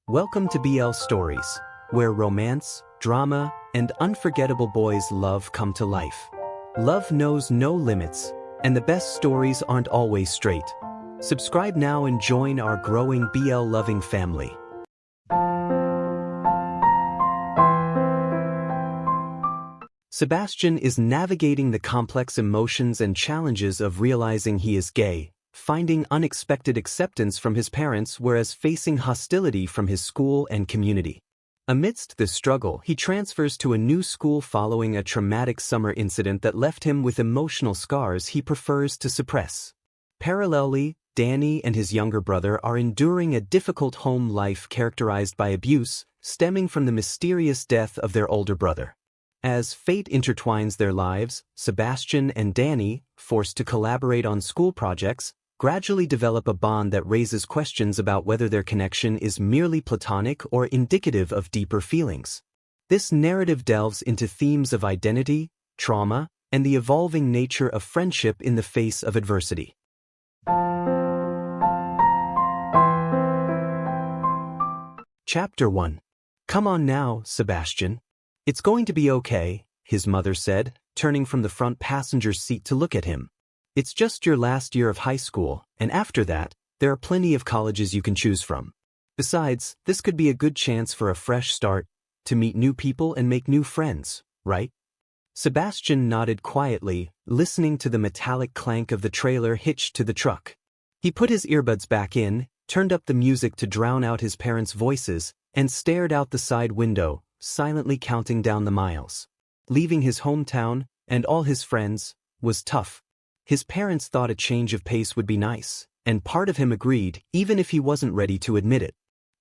Welcome to BL Stories, where romance, drama, and unforgettable boys' love come to life. Love knows no limits, and the best stories aren't always straight. Subscribe now and join our growing BL-loving family. Sebastian is navigating the complex emotions and challenges of realizing he is gay, finding unexpected acceptance from his parents whereas facing hostility from his school and community. Amidst this struggle, he transfers to a new school following a traumatic summer incident that left him with emotional scars he prefers to suppress. Parallelly, Danny and his younger brother are enduring a difficult home life characterized by abuse, stemming from the mysterious death of their older brother. As fate intertwines their lives, Sebastian and Danny, forced to collaborate on school projects, gradually develop a bond that raises questions about whether their connection is merely platonic or indicative of deeper feelings. This narrative delves into themes of identity, trauma, and the evolving nature of friendship in the face of adversity. Chapter 1. Come on now, Sebastian. It's going to be okay, his mother said, turning from the front passenger seat to look at him. It's just your last year of high school, and after that, there are plenty of colleges you can choose from. Besides, this could be a good chance for a fresh start, to meet new people and make new friends, right? Sebastian nodded quietly, listening to the metallic clank of the trailer hitched to the truck. He put his earbuds back in, turned up the music to drown out his parents' voices, and stared out the side window, silently counting down the miles. Leaving his hometown, and all his friends, was tough. His parents thought a change of pace would be nice, and part of him agreed, even if he wasn't ready to admit it.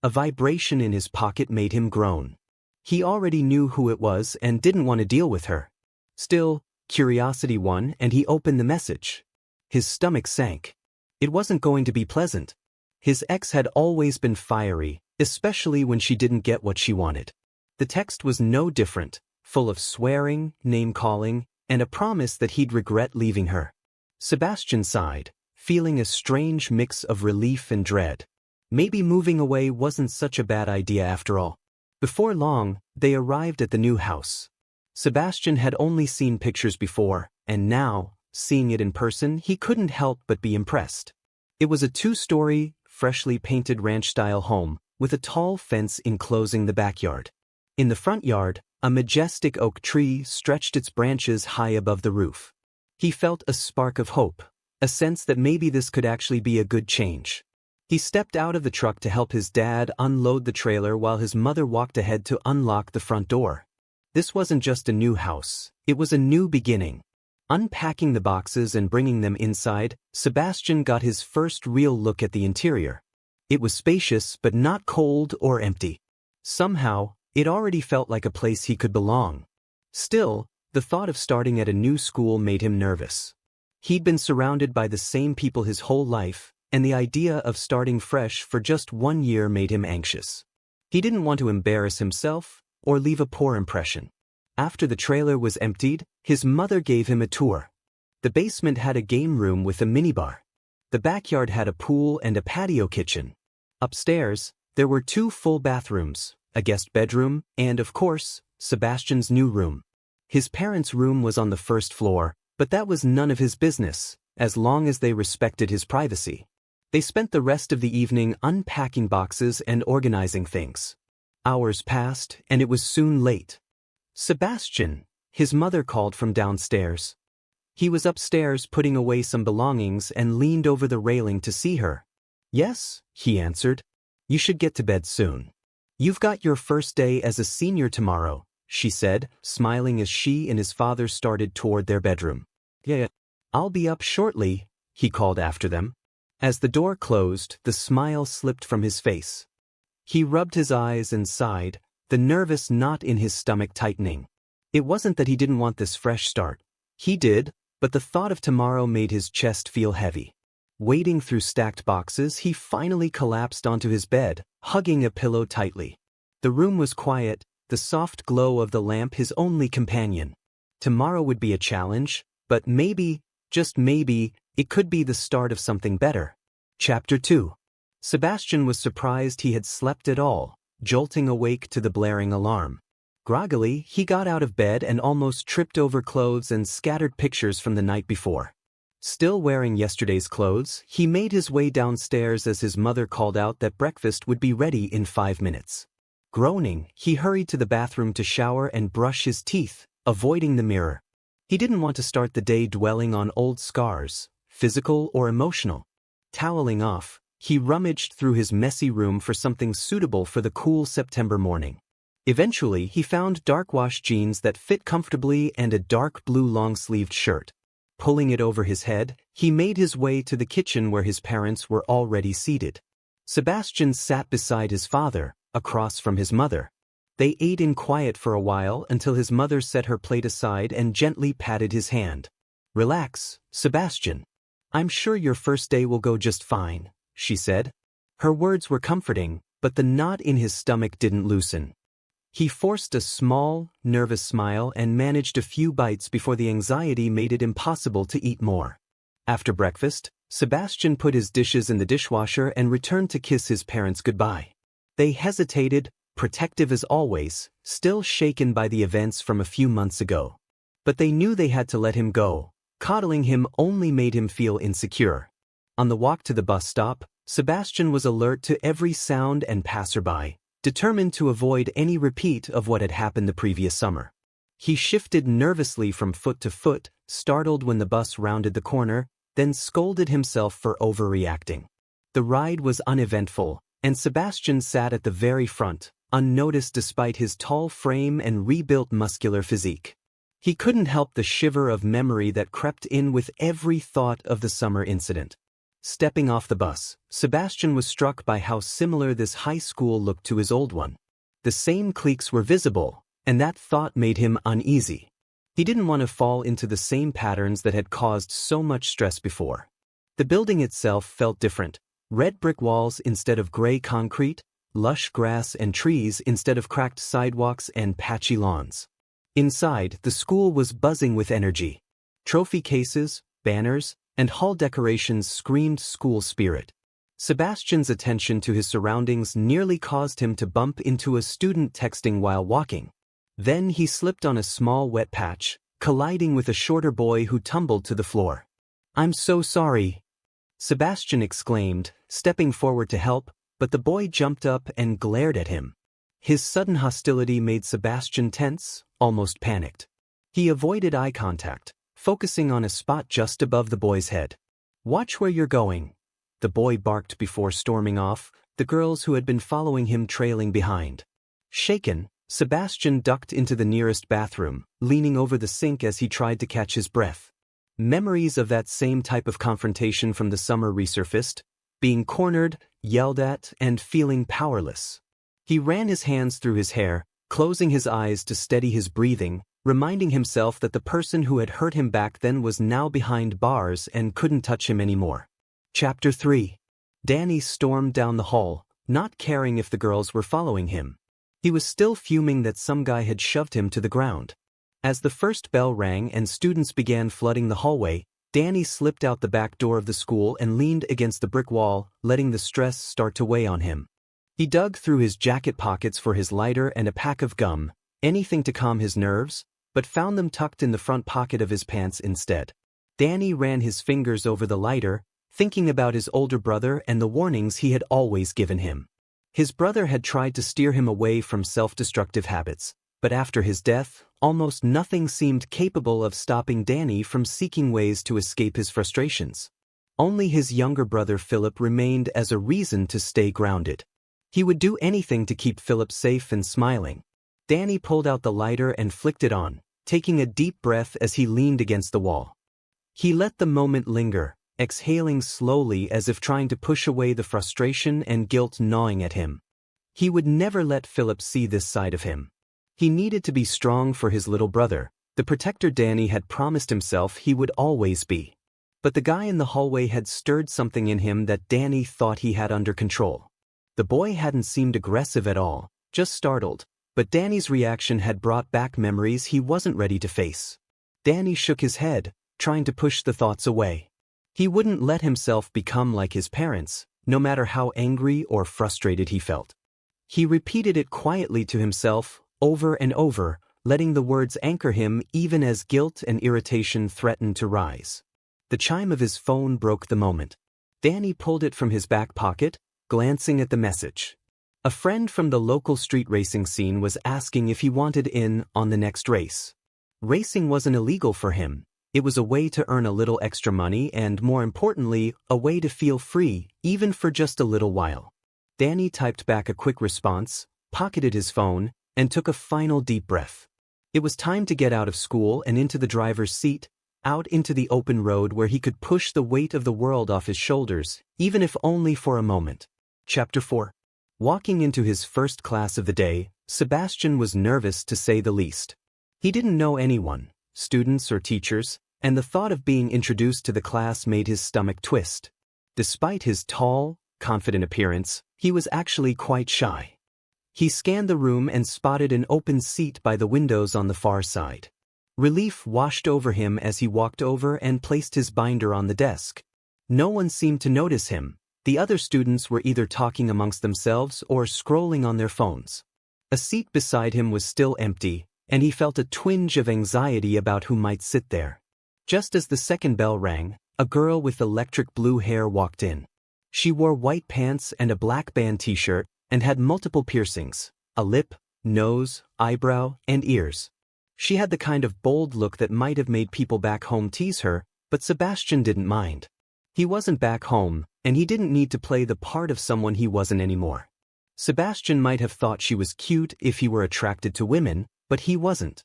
A vibration in his pocket made him groan. He already knew who it was and didn't want to deal with her. Still, curiosity won and he opened the message. His stomach sank. It wasn't going to be pleasant. His ex had always been fiery, especially when she didn't get what she wanted. The text was no different, full of swearing, name-calling, and a promise that he'd regret leaving her. Sebastian sighed, feeling a strange mix of relief and dread. Maybe moving away wasn't such a bad idea after all. Before long, they arrived at the new house. Sebastian had only seen pictures before, and now, seeing it in person, he couldn't help but be impressed. It was a two-story, freshly painted ranch-style home, with a tall fence enclosing the backyard. In the front yard, a majestic oak tree stretched its branches high above the roof. He felt a spark of hope, a sense that maybe this could actually be a good change. He stepped out of the truck to help his dad unload the trailer while his mother walked ahead to unlock the front door. This wasn't just a new house, it was a new beginning. Unpacking the boxes and bringing them inside, Sebastian got his first real look at the interior. It was spacious but not cold or empty. Somehow, it already felt like a place he could belong. Still, the thought of starting at a new school made him nervous. He'd been surrounded by the same people his whole life, and the idea of starting fresh for just 1 year made him anxious. He didn't want to embarrass himself or leave a poor impression. After the trailer was emptied, his mother gave him a tour. The basement had a game room with a minibar. The backyard had a pool and a patio kitchen. Upstairs, there were 2 full bathrooms, a guest bedroom, and, of course, Sebastian's new room. His parents' room was on the first floor, but that was none of his business, as long as they respected his privacy. They spent the rest of the evening unpacking boxes and organizing things. Hours passed, and it was soon late. Sebastian, his mother called from downstairs. He was upstairs putting away some belongings and leaned over the railing to see her. "Yes," he answered. "You should get to bed soon. You've got your first day as a senior tomorrow," she said, smiling as she and his father started toward their bedroom. "Yeah, I'll be up shortly," he called after them. As the door closed, the smile slipped from his face. He rubbed his eyes and sighed, the nervous knot in his stomach tightening. It wasn't that he didn't want this fresh start. He did, but the thought of tomorrow made his chest feel heavy. Wading through stacked boxes, he finally collapsed onto his bed, hugging a pillow tightly. The room was quiet, the soft glow of the lamp his only companion. Tomorrow would be a challenge, but maybe, just maybe, it could be the start of something better. Chapter 2. Sebastian was surprised he had slept at all, jolting awake to the blaring alarm. Groggily, he got out of bed and almost tripped over clothes and scattered pictures from the night before. Still wearing yesterday's clothes, he made his way downstairs as his mother called out that breakfast would be ready in 5 minutes. Groaning, he hurried to the bathroom to shower and brush his teeth, avoiding the mirror. He didn't want to start the day dwelling on old scars, physical or emotional. Toweling off, he rummaged through his messy room for something suitable for the cool September morning. Eventually, he found dark wash jeans that fit comfortably and a dark blue long-sleeved shirt. Pulling it over his head, he made his way to the kitchen where his parents were already seated. Sebastian sat beside his father, across from his mother. They ate in quiet for a while until his mother set her plate aside and gently patted his hand. "Relax, Sebastian. I'm sure your first day will go just fine," she said. Her words were comforting, but the knot in his stomach didn't loosen. He forced a small, nervous smile and managed a few bites before the anxiety made it impossible to eat more. After breakfast, Sebastian put his dishes in the dishwasher and returned to kiss his parents goodbye. They hesitated, protective as always, still shaken by the events from a few months ago. But they knew they had to let him go. Coddling him only made him feel insecure. On the walk to the bus stop, Sebastian was alert to every sound and passerby, determined to avoid any repeat of what had happened the previous summer. He shifted nervously from foot to foot, startled when the bus rounded the corner, then scolded himself for overreacting. The ride was uneventful, and Sebastian sat at the very front, unnoticed despite his tall frame and rebuilt muscular physique. He couldn't help the shiver of memory that crept in with every thought of the summer incident. Stepping off the bus, Sebastian was struck by how similar this high school looked to his old one. The same cliques were visible, and that thought made him uneasy. He didn't want to fall into the same patterns that had caused so much stress before. The building itself felt different. Red brick walls instead of gray concrete, lush grass and trees instead of cracked sidewalks and patchy lawns. Inside, the school was buzzing with energy. Trophy cases, banners, and hall decorations screamed school spirit. Sebastian's attention to his surroundings nearly caused him to bump into a student texting while walking. Then he slipped on a small wet patch, colliding with a shorter boy who tumbled to the floor. "I'm so sorry," Sebastian exclaimed, stepping forward to help, but the boy jumped up and glared at him. His sudden hostility made Sebastian tense, almost panicked. He avoided eye contact, focusing on a spot just above the boy's head. "Watch where you're going," the boy barked before storming off, the girls who had been following him trailing behind. Shaken, Sebastian ducked into the nearest bathroom, leaning over the sink as he tried to catch his breath. Memories of that same type of confrontation from the summer resurfaced, being cornered, yelled at, and feeling powerless. He ran his hands through his hair, closing his eyes to steady his breathing, reminding himself that the person who had hurt him back then was now behind bars and couldn't touch him anymore. Chapter 3. Danny stormed down the hall, not caring if the girls were following him. He was still fuming that some guy had shoved him to the ground. As the first bell rang and students began flooding the hallway, Danny slipped out the back door of the school and leaned against the brick wall, letting the stress start to weigh on him. He dug through his jacket pockets for his lighter and a pack of gum, anything to calm his nerves, but found them tucked in the front pocket of his pants instead. Danny ran his fingers over the lighter, thinking about his older brother and the warnings he had always given him. His brother had tried to steer him away from self-destructive habits, but after his death, almost nothing seemed capable of stopping Danny from seeking ways to escape his frustrations. Only his younger brother Philip remained as a reason to stay grounded. He would do anything to keep Philip safe and smiling. Danny pulled out the lighter and flicked it on, taking a deep breath as he leaned against the wall. He let the moment linger, exhaling slowly as if trying to push away the frustration and guilt gnawing at him. He would never let Philip see this side of him. He needed to be strong for his little brother, the protector Danny had promised himself he would always be. But the guy in the hallway had stirred something in him that Danny thought he had under control. The boy hadn't seemed aggressive at all, just startled, but Danny's reaction had brought back memories he wasn't ready to face. Danny shook his head, trying to push the thoughts away. He wouldn't let himself become like his parents, no matter how angry or frustrated he felt. He repeated it quietly to himself, over and over, letting the words anchor him even as guilt and irritation threatened to rise. The chime of his phone broke the moment. Danny pulled it from his back pocket, glancing at the message. A friend from the local street racing scene was asking if he wanted in on the next race. Racing wasn't illegal for him. It was a way to earn a little extra money and, more importantly, a way to feel free, even for just a little while. Danny typed back a quick response, pocketed his phone, and took a final deep breath. It was time to get out of school and into the driver's seat, out into the open road where he could push the weight of the world off his shoulders, even if only for a moment. Chapter 4. Walking into his first class of the day, Sebastian was nervous to say the least. He didn't know anyone, students or teachers, and the thought of being introduced to the class made his stomach twist. Despite his tall, confident appearance, he was actually quite shy. He scanned the room and spotted an open seat by the windows on the far side. Relief washed over him as he walked over and placed his binder on the desk. No one seemed to notice him. The other students were either talking amongst themselves or scrolling on their phones. A seat beside him was still empty, and he felt a twinge of anxiety about who might sit there. Just as the second bell rang, a girl with electric blue hair walked in. She wore white pants and a black band t-shirt and had multiple piercings, a lip, nose, eyebrow, and ears. She had the kind of bold look that might have made people back home tease her, but Sebastian didn't mind. He wasn't back home, and he didn't need to play the part of someone he wasn't anymore. Sebastian might have thought she was cute if he were attracted to women, but he wasn't.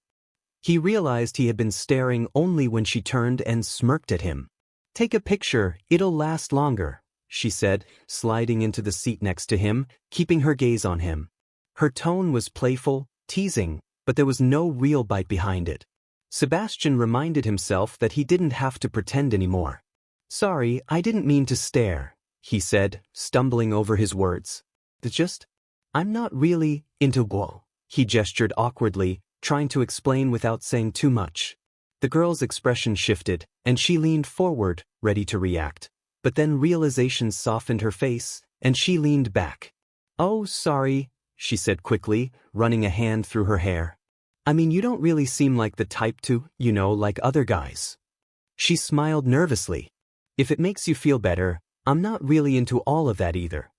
He realized he had been staring only when she turned and smirked at him. "Take a picture, it'll last longer," she said, sliding into the seat next to him, keeping her gaze on him. Her tone was playful, teasing, but there was no real bite behind it. Sebastian reminded himself that he didn't have to pretend anymore. "Sorry, I didn't mean to stare," he said, stumbling over his words. I'm not really into ball." He gestured awkwardly, trying to explain without saying too much. The girl's expression shifted, and she leaned forward, ready to react. But then realization softened her face, and she leaned back. "Oh, sorry," she said quickly, running a hand through her hair. "I mean, you don't really seem like the type to, like other guys." She smiled nervously. "If it makes you feel better, I'm not really into all of that either."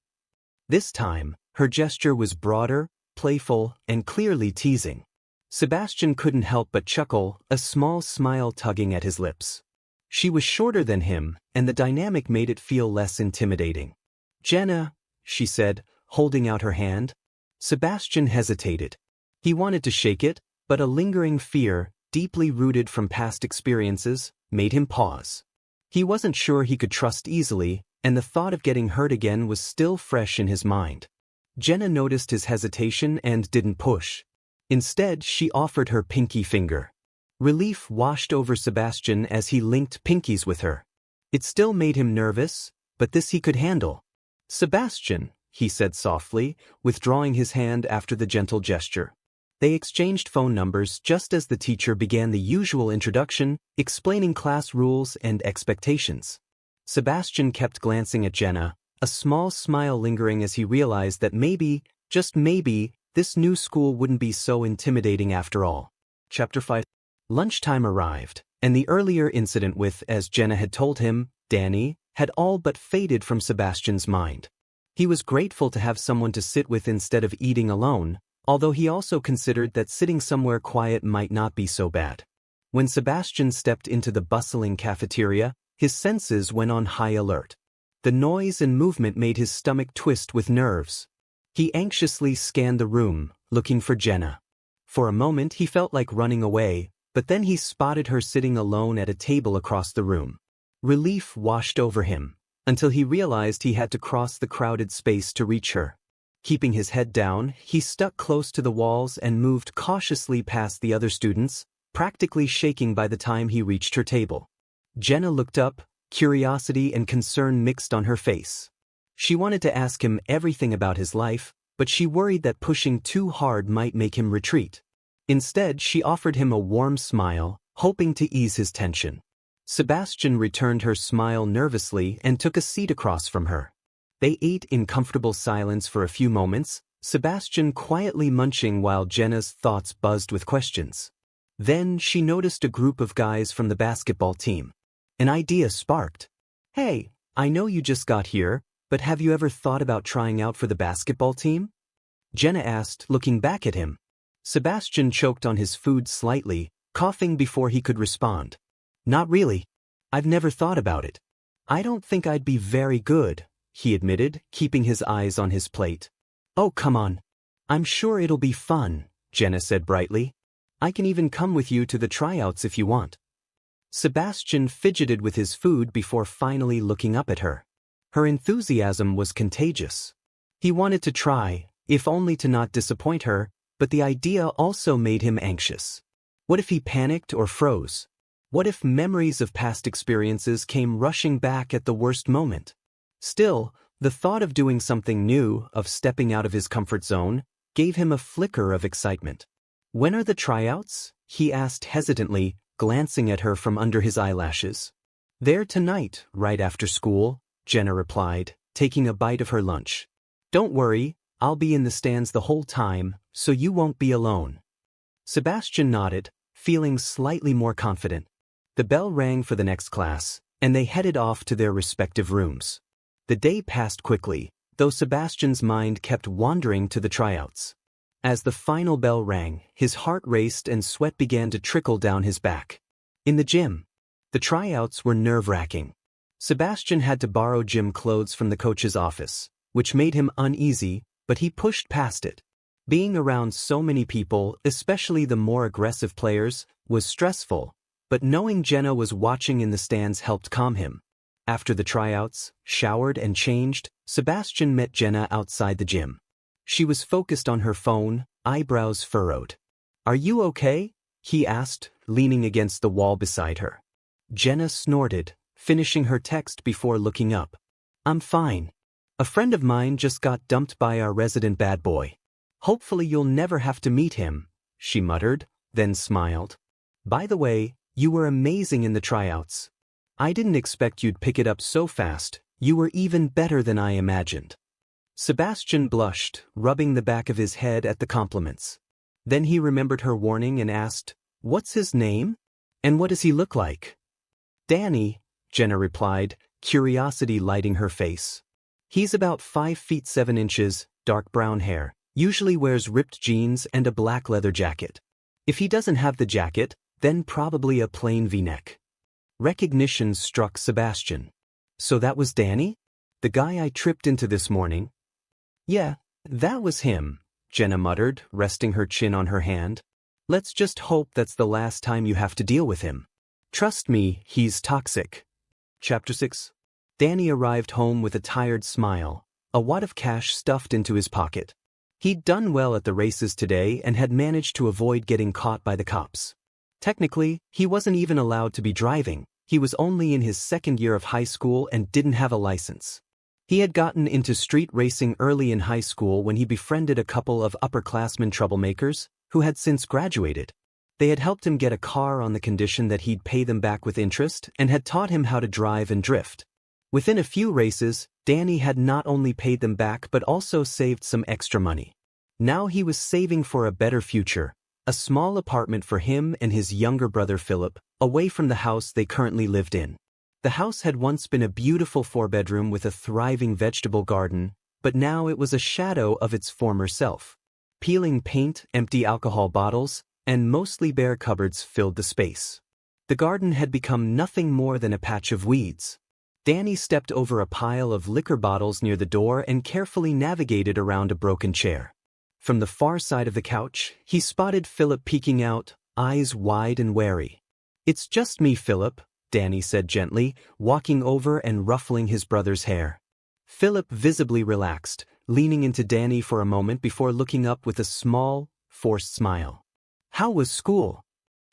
This time, her gesture was broader, playful, and clearly teasing. Sebastian couldn't help but chuckle, a small smile tugging at his lips. She was shorter than him, and the dynamic made it feel less intimidating. "Jenna," she said, holding out her hand. Sebastian hesitated. He wanted to shake it, but a lingering fear, deeply rooted from past experiences, made him pause. He wasn't sure he could trust easily, and the thought of getting hurt again was still fresh in his mind. Jenna noticed his hesitation and didn't push. Instead, she offered her pinky finger. Relief washed over Sebastian as he linked pinkies with her. It still made him nervous, but this he could handle. "Sebastian," he said softly, withdrawing his hand after the gentle gesture. They exchanged phone numbers just as the teacher began the usual introduction, explaining class rules and expectations. Sebastian kept glancing at Jenna, a small smile lingering as he realized that maybe, just maybe, this new school wouldn't be so intimidating after all. Chapter 5. Lunchtime arrived, and the earlier incident with, as Jenna had told him, Danny, had all but faded from Sebastian's mind. He was grateful to have someone to sit with instead of eating alone, although he also considered that sitting somewhere quiet might not be so bad. When Sebastian stepped into the bustling cafeteria, his senses went on high alert. The noise and movement made his stomach twist with nerves. He anxiously scanned the room, looking for Jenna. For a moment he felt like running away, but then he spotted her sitting alone at a table across the room. Relief washed over him, until he realized he had to cross the crowded space to reach her. Keeping his head down, he stuck close to the walls and moved cautiously past the other students, practically shaking by the time he reached her table. Jenna looked up, curiosity and concern mixed on her face. She wanted to ask him everything about his life, but she worried that pushing too hard might make him retreat. Instead, she offered him a warm smile, hoping to ease his tension. Sebastian returned her smile nervously and took a seat across from her. They ate in comfortable silence for a few moments, Sebastian quietly munching while Jenna's thoughts buzzed with questions. Then she noticed a group of guys from the basketball team. An idea sparked. "Hey, I know you just got here, but have you ever thought about trying out for the basketball team?" Jenna asked, looking back at him. Sebastian choked on his food slightly, coughing before he could respond. "Not really. I've never thought about it. I don't think I'd be very good," he admitted, keeping his eyes on his plate. "Oh, come on. I'm sure it'll be fun," Jenna said brightly. "I can even come with you to the tryouts if you want." Sebastian fidgeted with his food before finally looking up at her. Her enthusiasm was contagious. He wanted to try, if only to not disappoint her, but the idea also made him anxious. What if he panicked or froze? What if memories of past experiences came rushing back at the worst moment? Still, the thought of doing something new, of stepping out of his comfort zone, gave him a flicker of excitement. "When are the tryouts?" he asked hesitantly, glancing at her from under his eyelashes. "They're tonight, right after school," Jenna replied, taking a bite of her lunch. "Don't worry, I'll be in the stands the whole time, so you won't be alone." Sebastian nodded, feeling slightly more confident. The bell rang for the next class, and they headed off to their respective rooms. The day passed quickly, though Sebastian's mind kept wandering to the tryouts. As the final bell rang, his heart raced and sweat began to trickle down his back. In the gym, the tryouts were nerve-wracking. Sebastian had to borrow gym clothes from the coach's office, which made him uneasy, but he pushed past it. Being around so many people, especially the more aggressive players, was stressful, but knowing Jenna was watching in the stands helped calm him. After the tryouts, showered and changed, Sebastian met Jenna outside the gym. She was focused on her phone, eyebrows furrowed. "Are you okay?" he asked, leaning against the wall beside her. Jenna snorted, finishing her text before looking up. "I'm fine. A friend of mine just got dumped by our resident bad boy. Hopefully you'll never have to meet him," she muttered, then smiled. "By the way, you were amazing in the tryouts. I didn't expect you'd pick it up so fast. You were even better than I imagined." Sebastian blushed, rubbing the back of his head at the compliments. Then he remembered her warning and asked, "What's his name? And what does he look like?" "Danny," Jenna replied, curiosity lighting her face. "He's about 5 feet 7 inches, dark brown hair, usually wears ripped jeans and a black leather jacket. If he doesn't have the jacket, then probably a plain V-neck." Recognition struck Sebastian. "So that was Danny? The guy I tripped into this morning?" "Yeah, that was him," Jenna muttered, resting her chin on her hand. "Let's just hope that's the last time you have to deal with him. Trust me, he's toxic." Chapter 6. Danny arrived home with a tired smile, a wad of cash stuffed into his pocket. He'd done well at the races today and had managed to avoid getting caught by the cops. Technically, he wasn't even allowed to be driving. He was only in his second year of high school and didn't have a license. He had gotten into street racing early in high school when he befriended a couple of upperclassmen troublemakers, who had since graduated. They had helped him get a car on the condition that he'd pay them back with interest and had taught him how to drive and drift. Within a few races, Danny had not only paid them back but also saved some extra money. Now he was saving for a better future, a small apartment for him and his younger brother Philip, away from the house they currently lived in. The house had once been a beautiful 4-bedroom with a thriving vegetable garden, but now it was a shadow of its former self. Peeling paint, empty alcohol bottles, and mostly bare cupboards filled the space. The garden had become nothing more than a patch of weeds. Danny stepped over a pile of liquor bottles near the door and carefully navigated around a broken chair. From the far side of the couch, he spotted Philip peeking out, eyes wide and wary. "It's just me, Philip," Danny said gently, walking over and ruffling his brother's hair. Philip visibly relaxed, leaning into Danny for a moment before looking up with a small, forced smile. "How was school?"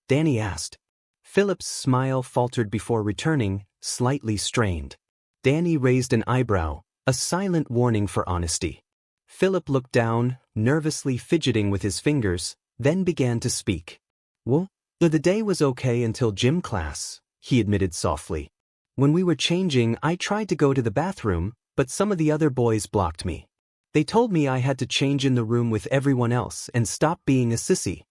Danny asked. Philip's smile faltered before returning, slightly strained. Danny raised an eyebrow, a silent warning for honesty. Philip looked down, nervously fidgeting with his fingers, then began to speak. "Well, the day was okay until gym class," he admitted softly. "When we were changing, I tried to go to the bathroom, but some of the other boys blocked me. They told me I had to change in the room with everyone else and stop being a sissy.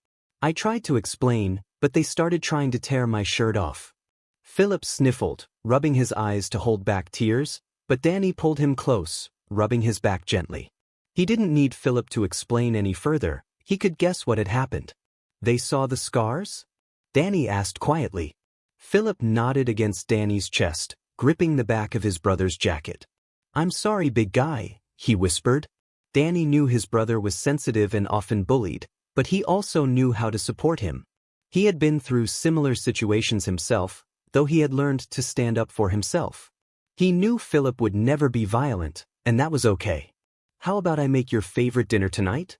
I tried to explain, but they started trying to tear my shirt off. Philip sniffled, rubbing his eyes to hold back tears, but Danny pulled him close, rubbing his back gently. He didn't need Philip to explain any further, he could guess what had happened. They saw the scars? Danny asked quietly. Philip nodded against Danny's chest, gripping the back of his brother's jacket. I'm sorry, big guy, he whispered. Danny knew his brother was sensitive and often bullied, but he also knew how to support him. He had been through similar situations himself, though he had learned to stand up for himself. He knew Philip would never be violent, and that was okay. How about I make your favorite dinner tonight?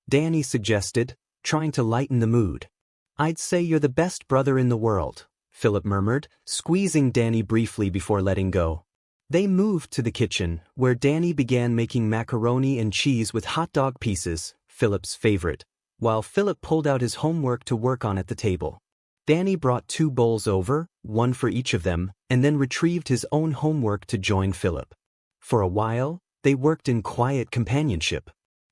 Danny suggested, trying to lighten the mood. I'd say you're the best brother in the world, Philip murmured, squeezing Danny briefly before letting go. They moved to the kitchen, where Danny began making macaroni and cheese with hot dog pieces, Philip's favorite, while Philip pulled out his homework to work on at the table. Danny brought 2 bowls over, one for each of them, and then retrieved his own homework to join Philip. For a while, they worked in quiet companionship.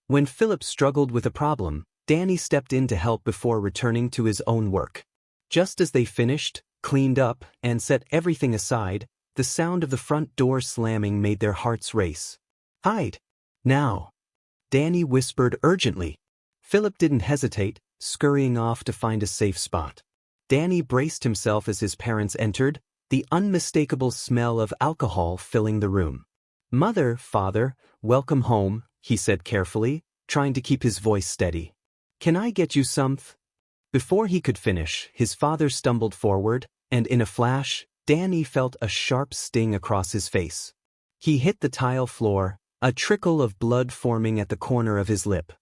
When Philip struggled with a problem, Danny stepped in to help before returning to his own work. Just as they finished, cleaned up, and set everything aside, the sound of the front door slamming made their hearts race. Hide! Now! Danny whispered urgently. Philip didn't hesitate, scurrying off to find a safe spot. Danny braced himself as his parents entered, the unmistakable smell of alcohol filling the room. Mother, father, welcome home, he said carefully, trying to keep his voice steady. Can I get you someth? Before he could finish, his father stumbled forward, and in a flash, Danny felt a sharp sting across his face. He hit the tile floor, a trickle of blood forming at the corner of his lip.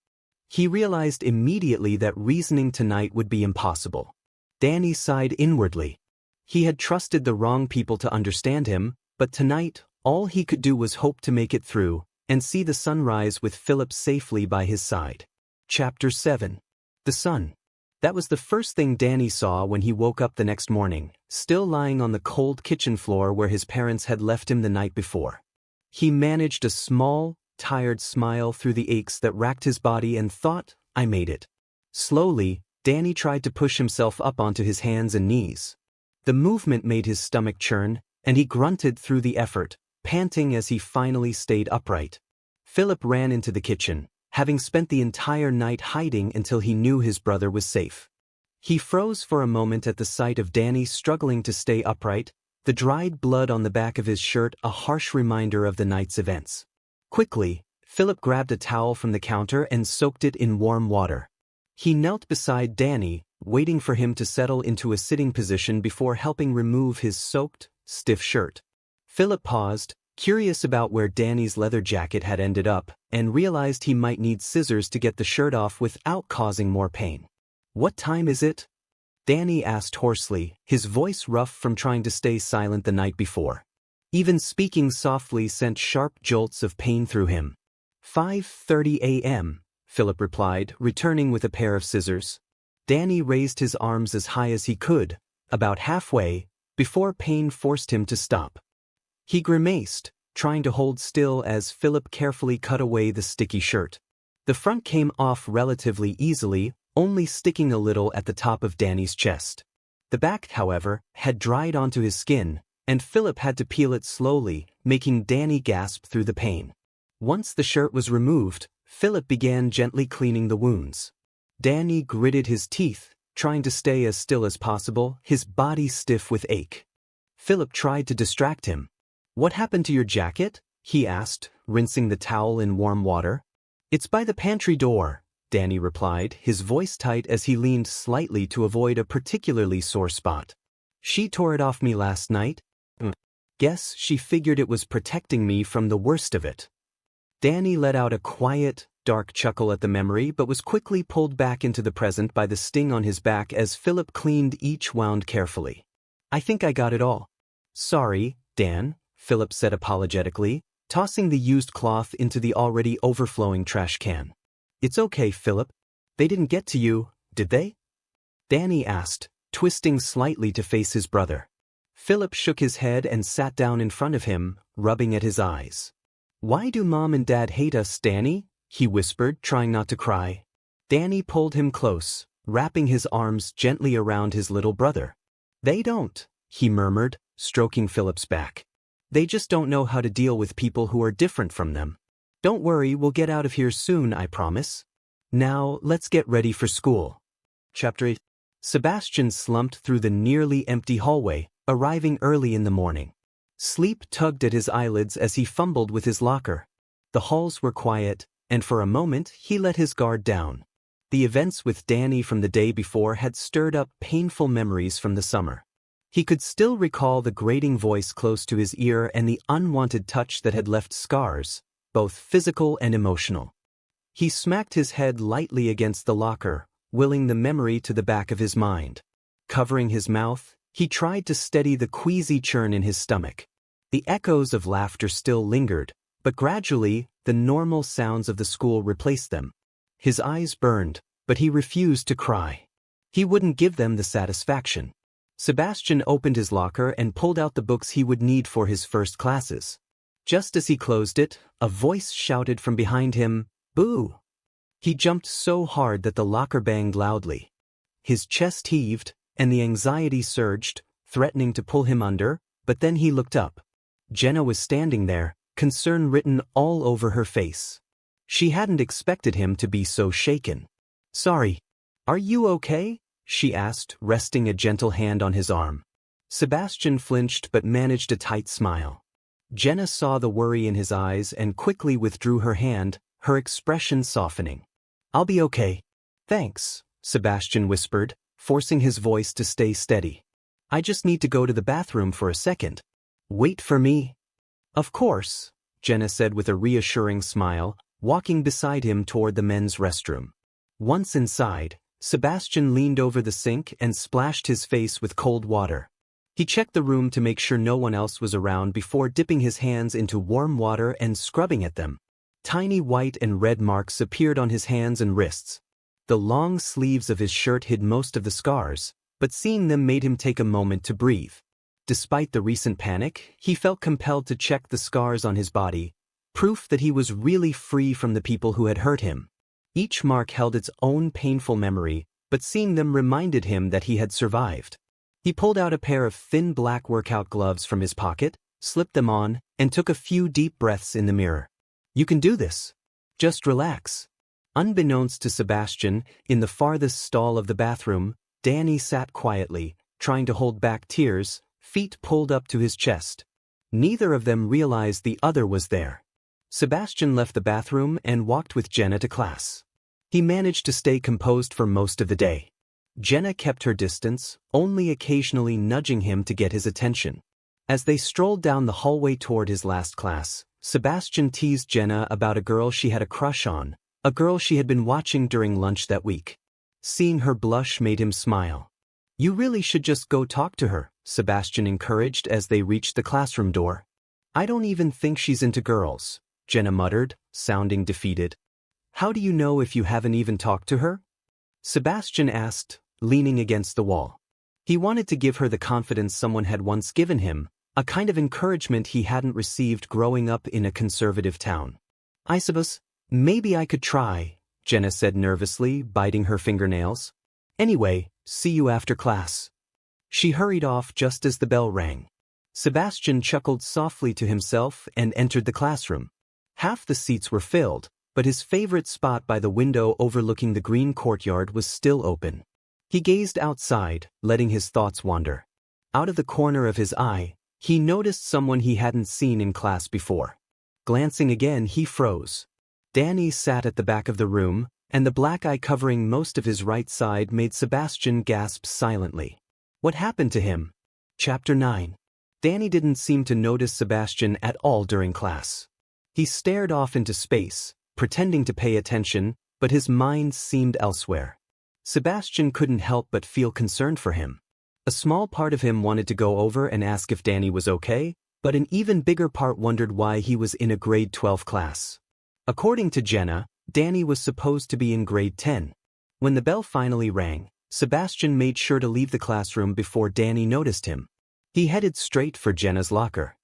He realized immediately that reasoning tonight would be impossible. Danny sighed inwardly. He had trusted the wrong people to understand him, but tonight, all he could do was hope to make it through, and see the sunrise with Philip safely by his side. Chapter 7. The sun. That was the first thing Danny saw when he woke up the next morning, still lying on the cold kitchen floor where his parents had left him the night before. He managed a small, tired smile through the aches that racked his body and thought, I made it. Slowly, Danny tried to push himself up onto his hands and knees. The movement made his stomach churn, and he grunted through the effort, panting as he finally stayed upright. Philip ran into the kitchen, having spent the entire night hiding until he knew his brother was safe. He froze for a moment at the sight of Danny struggling to stay upright, the dried blood on the back of his shirt a harsh reminder of the night's events. Quickly, Philip grabbed a towel from the counter and soaked it in warm water. He knelt beside Danny, waiting for him to settle into a sitting position before helping remove his soaked, stiff shirt. Philip paused, curious about where Danny's leather jacket had ended up, and realized he might need scissors to get the shirt off without causing more pain. What time is it? Danny asked hoarsely, his voice rough from trying to stay silent the night before. Even speaking softly sent sharp jolts of pain through him. 5:30 a.m., Philip replied, returning with a pair of scissors. Danny raised his arms as high as he could, about halfway, before pain forced him to stop. He grimaced, trying to hold still as Philip carefully cut away the sticky shirt. The front came off relatively easily, only sticking a little at the top of Danny's chest. The back, however, had dried onto his skin, and Philip had to peel it slowly, making Danny gasp through the pain. Once the shirt was removed, Philip began gently cleaning the wounds. Danny gritted his teeth, trying to stay as still as possible, his body stiff with ache. Philip tried to distract him. What happened to your jacket? He asked, rinsing the towel in warm water. It's by the pantry door, Danny replied, his voice tight as he leaned slightly to avoid a particularly sore spot. She tore it off me last night. Guess she figured it was protecting me from the worst of it. Danny let out a quiet, dark chuckle at the memory but was quickly pulled back into the present by the sting on his back as Philip cleaned each wound carefully. I think I got it all. Sorry, Dan, Philip said apologetically, tossing the used cloth into the already overflowing trash can. It's okay, Philip. They didn't get to you, did they? Danny asked, twisting slightly to face his brother. Philip shook his head and sat down in front of him, rubbing at his eyes. "Why do Mom and Dad hate us, Danny?" he whispered, trying not to cry. Danny pulled him close, wrapping his arms gently around his little brother. "They don't," he murmured, stroking Philip's back. "They just don't know how to deal with people who are different from them. Don't worry, we'll get out of here soon, I promise. Now, let's get ready for school." Chapter 8. Sebastian slumped through the nearly empty hallway, arriving early in the morning. Sleep tugged at his eyelids as he fumbled with his locker. The halls were quiet, and for a moment he let his guard down. The events with Danny from the day before had stirred up painful memories from the summer. He could still recall the grating voice close to his ear and the unwanted touch that had left scars, both physical and emotional. He smacked his head lightly against the locker, willing the memory to the back of his mind. Covering his mouth, he tried to steady the queasy churn in his stomach. The echoes of laughter still lingered, but gradually, the normal sounds of the school replaced them. His eyes burned, but he refused to cry. He wouldn't give them the satisfaction. Sebastian opened his locker and pulled out the books he would need for his first classes. Just as he closed it, a voice shouted from behind him, "Boo!" He jumped so hard that the locker banged loudly. His chest heaved, and the anxiety surged, threatening to pull him under, but then he looked up. Jenna was standing there, concern written all over her face. She hadn't expected him to be so shaken. "Sorry. Are you okay?" she asked, resting a gentle hand on his arm. Sebastian flinched but managed a tight smile. Jenna saw the worry in his eyes and quickly withdrew her hand, her expression softening. "I'll be okay. Thanks," Sebastian whispered, forcing his voice to stay steady. "I just need to go to the bathroom for a second." "Wait for me." "Of course," Jenna said with a reassuring smile, walking beside him toward the men's restroom. Once inside, Sebastian leaned over the sink and splashed his face with cold water. He checked the room to make sure no one else was around before dipping his hands into warm water and scrubbing at them. Tiny white and red marks appeared on his hands and wrists. The long sleeves of his shirt hid most of the scars, but seeing them made him take a moment to breathe. Despite the recent panic, he felt compelled to check the scars on his body, proof that he was really free from the people who had hurt him. Each mark held its own painful memory, but seeing them reminded him that he had survived. He pulled out a pair of thin black workout gloves from his pocket, slipped them on, and took a few deep breaths in the mirror. "You can do this. Just relax." Unbeknownst to Sebastian, in the farthest stall of the bathroom, Danny sat quietly, trying to hold back tears, feet pulled up to his chest. Neither of them realized the other was there. Sebastian left the bathroom and walked with Jenna to class. He managed to stay composed for most of the day. Jenna kept her distance, only occasionally nudging him to get his attention. As they strolled down the hallway toward his last class, Sebastian teased Jenna about a girl she had a crush on, a girl she had been watching during lunch that week. Seeing her blush made him smile. "You really should just go talk to her," Sebastian encouraged as they reached the classroom door. "I don't even think she's into girls," Jenna muttered, sounding defeated. "How do you know if you haven't even talked to her?" Sebastian asked, leaning against the wall. He wanted to give her the confidence someone had once given him, a kind of encouragement he hadn't received growing up in a conservative town. "I suppose, maybe I could try," Jenna said nervously, biting her fingernails. "Anyway, see you after class." She hurried off just as the bell rang. Sebastian chuckled softly to himself and entered the classroom. Half the seats were filled, but his favorite spot by the window overlooking the green courtyard was still open. He gazed outside, letting his thoughts wander. Out of the corner of his eye, he noticed someone he hadn't seen in class before. Glancing again, he froze. Danny sat at the back of the room, and the black eye covering most of his right side made Sebastian gasp silently. What happened to him? Chapter 9. Danny didn't seem to notice Sebastian at all during class. He stared off into space, pretending to pay attention, but his mind seemed elsewhere. Sebastian couldn't help but feel concerned for him. A small part of him wanted to go over and ask if Danny was okay, but an even bigger part wondered why he was in a grade 12 class. According to Jenna, Danny was supposed to be in grade 10. When the bell finally rang, Sebastian made sure to leave the classroom before Danny noticed him. He headed straight for Jenna's locker.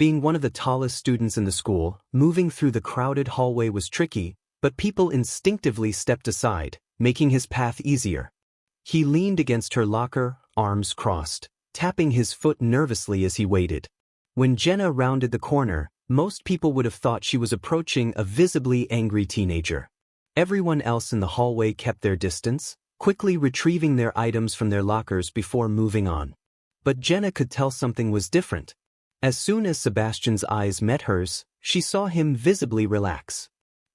Being one of the tallest students in the school, moving through the crowded hallway was tricky, but people instinctively stepped aside, making his path easier. He leaned against her locker, arms crossed, tapping his foot nervously as he waited. When Jenna rounded the corner, most people would have thought she was approaching a visibly angry teenager. Everyone else in the hallway kept their distance, quickly retrieving their items from their lockers before moving on. But Jenna could tell something was different. As soon as Sebastian's eyes met hers, she saw him visibly relax.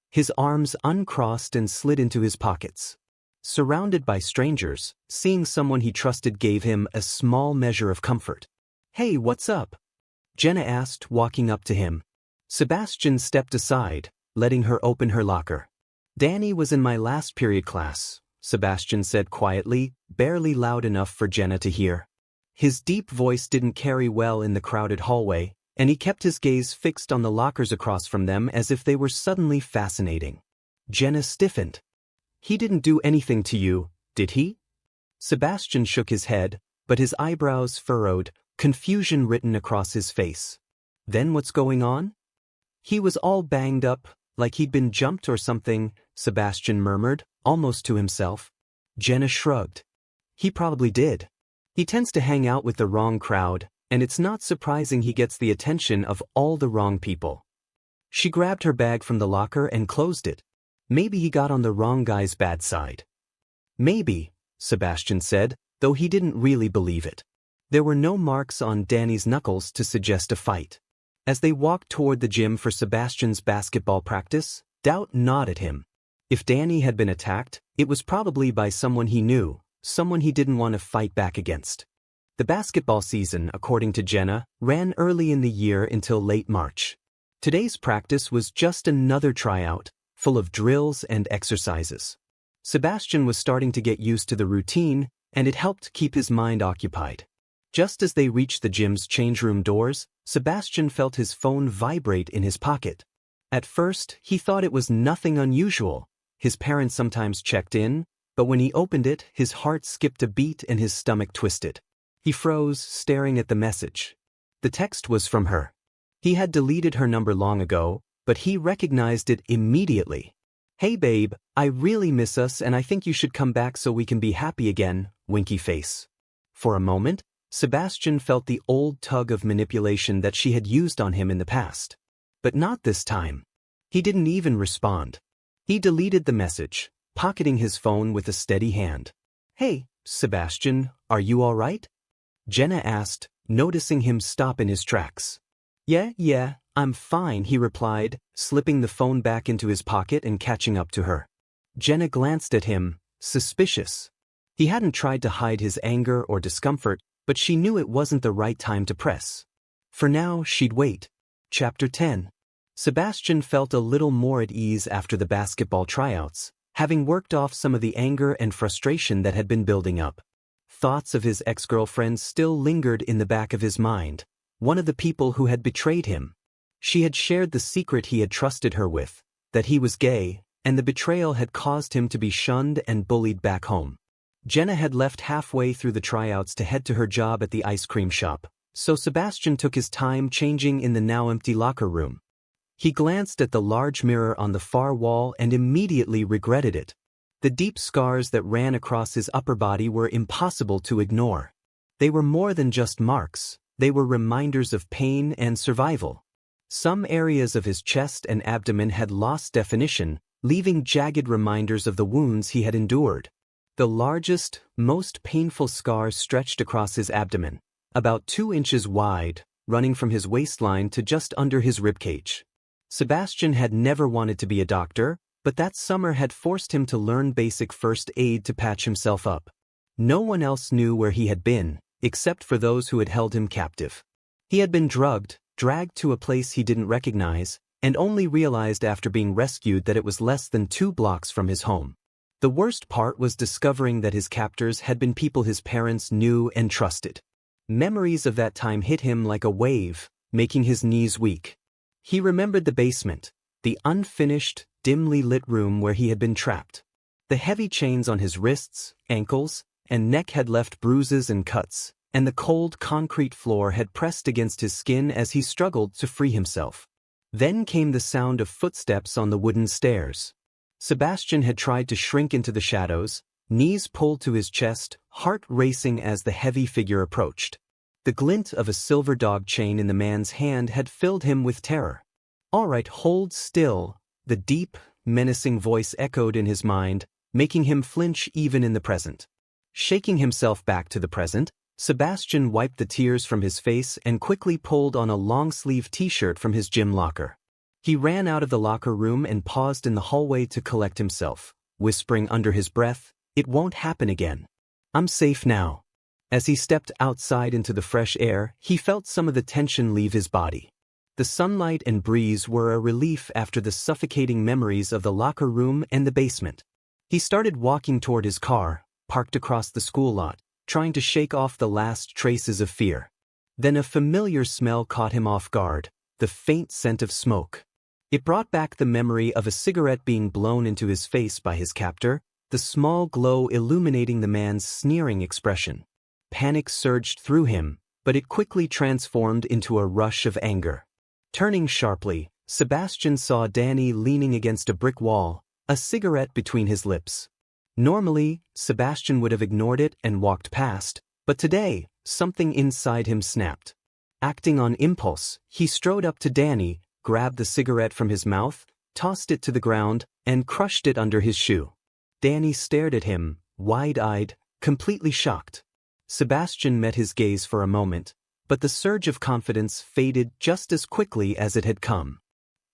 His arms uncrossed and slid into his pockets. Surrounded by strangers, seeing someone he trusted gave him a small measure of comfort. "Hey, what's up?" Jenna asked, walking up to him. Sebastian stepped aside, letting her open her locker. "Danny was in my last period class," Sebastian said quietly, barely loud enough for Jenna to hear. His deep voice didn't carry well in the crowded hallway, and he kept his gaze fixed on the lockers across from them as if they were suddenly fascinating. Jenna stiffened. "He didn't do anything to you, did he?" Sebastian shook his head, but his eyebrows furrowed, confusion written across his face. "Then what's going on?" "He was all banged up, like he'd been jumped or something," Sebastian murmured, almost to himself. Jenna shrugged. "He probably did. He tends to hang out with the wrong crowd, and it's not surprising he gets the attention of all the wrong people." She grabbed her bag from the locker and closed it. "Maybe he got on the wrong guy's bad side." "Maybe," Sebastian said, though he didn't really believe it. There were no marks on Danny's knuckles to suggest a fight. As they walked toward the gym for Sebastian's basketball practice, doubt gnawed at him. If Danny had been attacked, it was probably by someone he knew, someone he didn't want to fight back against. The basketball season, according to Jenna, ran early in the year until late March. Today's practice was just another tryout, full of drills and exercises. Sebastian was starting to get used to the routine, and it helped keep his mind occupied. Just as they reached the gym's change room doors, Sebastian felt his phone vibrate in his pocket. At first, he thought it was nothing unusual. His parents sometimes checked in, but when he opened it, his heart skipped a beat and his stomach twisted. He froze, staring at the message. The text was from her. He had deleted her number long ago, but he recognized it immediately. "Hey babe, I really miss us and I think you should come back so we can be happy again," winky face. For a moment, Sebastian felt the old tug of manipulation that she had used on him in the past. But not this time. He didn't even respond. He deleted the message, pocketing his phone with a steady hand. "Hey, Sebastian, are you all right?" Jenna asked, noticing him stop in his tracks. Yeah, I'm fine," he replied, slipping the phone back into his pocket and catching up to her. Jenna glanced at him, suspicious. He hadn't tried to hide his anger or discomfort, but she knew it wasn't the right time to press. For now, she'd wait. Chapter 10. Sebastian felt a little more at ease after the basketball tryouts, having worked off some of the anger and frustration that had been building up. Thoughts of his ex-girlfriend still lingered in the back of his mind, one of the people who had betrayed him. She had shared the secret he had trusted her with, that he was gay, and the betrayal had caused him to be shunned and bullied back home. Jenna had left halfway through the tryouts to head to her job at the ice cream shop, so Sebastian took his time changing in the now empty locker room. He glanced at the large mirror on the far wall and immediately regretted it. The deep scars that ran across his upper body were impossible to ignore. They were more than just marks, they were reminders of pain and survival. Some areas of his chest and abdomen had lost definition, leaving jagged reminders of the wounds he had endured. The largest, most painful scar stretched across his abdomen, about 2 inches wide, running from his waistline to just under his ribcage. Sebastian had never wanted to be a doctor, but that summer had forced him to learn basic first aid to patch himself up. No one else knew where he had been, except for those who had held him captive. He had been drugged, dragged to a place he didn't recognize, and only realized after being rescued that it was less than 2 blocks from his home. The worst part was discovering that his captors had been people his parents knew and trusted. Memories of that time hit him like a wave, making his knees weak. He remembered the basement, the unfinished, dimly lit room where he had been trapped. The heavy chains on his wrists, ankles, and neck had left bruises and cuts, and the cold concrete floor had pressed against his skin as he struggled to free himself. Then came the sound of footsteps on the wooden stairs. Sebastian had tried to shrink into the shadows, knees pulled to his chest, heart racing as the heavy figure approached. The glint of a silver dog chain in the man's hand had filled him with terror. "All right, hold still," the deep, menacing voice echoed in his mind, making him flinch even in the present. Shaking himself back to the present, Sebastian wiped the tears from his face and quickly pulled on a long-sleeve t-shirt from his gym locker. He ran out of the locker room and paused in the hallway to collect himself, whispering under his breath, "It won't happen again. I'm safe now." As he stepped outside into the fresh air, he felt some of the tension leave his body. The sunlight and breeze were a relief after the suffocating memories of the locker room and the basement. He started walking toward his car, parked across the school lot, trying to shake off the last traces of fear. Then a familiar smell caught him off guard, the faint scent of smoke. It brought back the memory of a cigarette being blown into his face by his captor, the small glow illuminating the man's sneering expression. Panic surged through him, but it quickly transformed into a rush of anger. Turning sharply, Sebastian saw Danny leaning against a brick wall, a cigarette between his lips. Normally, Sebastian would have ignored it and walked past, but today, something inside him snapped. Acting on impulse, he strode up to Danny, grabbed the cigarette from his mouth, tossed it to the ground, and crushed it under his shoe. Danny stared at him, wide-eyed, completely shocked. Sebastian met his gaze for a moment, but the surge of confidence faded just as quickly as it had come.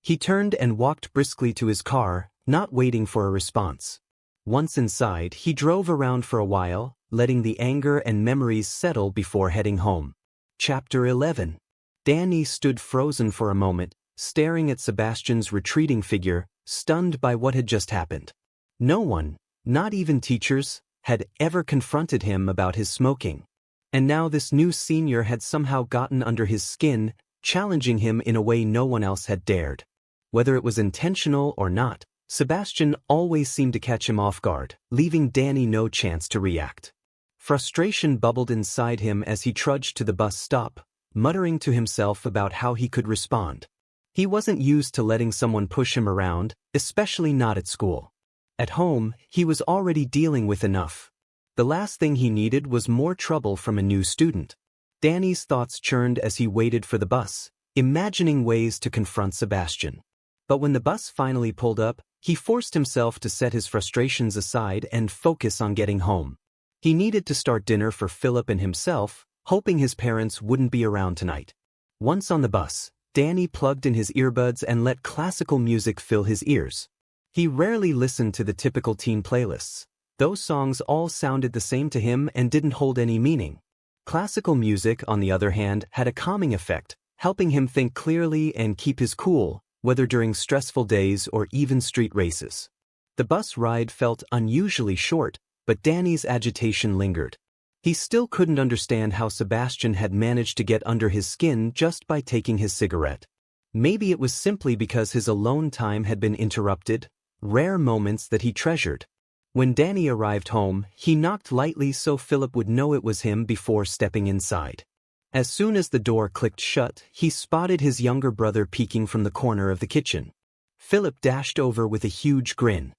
He turned and walked briskly to his car, not waiting for a response. Once inside, he drove around for a while, letting the anger and memories settle before heading home. Chapter 11. Danny stood frozen for a moment, staring at Sebastian's retreating figure, stunned by what had just happened. No one, not even teachers, had ever confronted him about his smoking. And now this new senior had somehow gotten under his skin, challenging him in a way no one else had dared. Whether it was intentional or not, Sebastian always seemed to catch him off guard, leaving Danny no chance to react. Frustration bubbled inside him as he trudged to the bus stop, muttering to himself about how he could respond. He wasn't used to letting someone push him around, especially not at school. At home, he was already dealing with enough. The last thing he needed was more trouble from a new student. Danny's thoughts churned as he waited for the bus, imagining ways to confront Sebastian. But when the bus finally pulled up, he forced himself to set his frustrations aside and focus on getting home. He needed to start dinner for Philip and himself, hoping his parents wouldn't be around tonight. Once on the bus, Danny plugged in his earbuds and let classical music fill his ears. He rarely listened to the typical teen playlists. Those songs all sounded the same to him and didn't hold any meaning. Classical music, on the other hand, had a calming effect, helping him think clearly and keep his cool, whether during stressful days or even street races. The bus ride felt unusually short, but Danny's agitation lingered. He still couldn't understand how Sebastian had managed to get under his skin just by taking his cigarette. Maybe it was simply because his alone time had been interrupted, rare moments that he treasured. When Danny arrived home, he knocked lightly so Philip would know it was him before stepping inside. As soon as the door clicked shut, he spotted his younger brother peeking from the corner of the kitchen. Philip dashed over with a huge grin.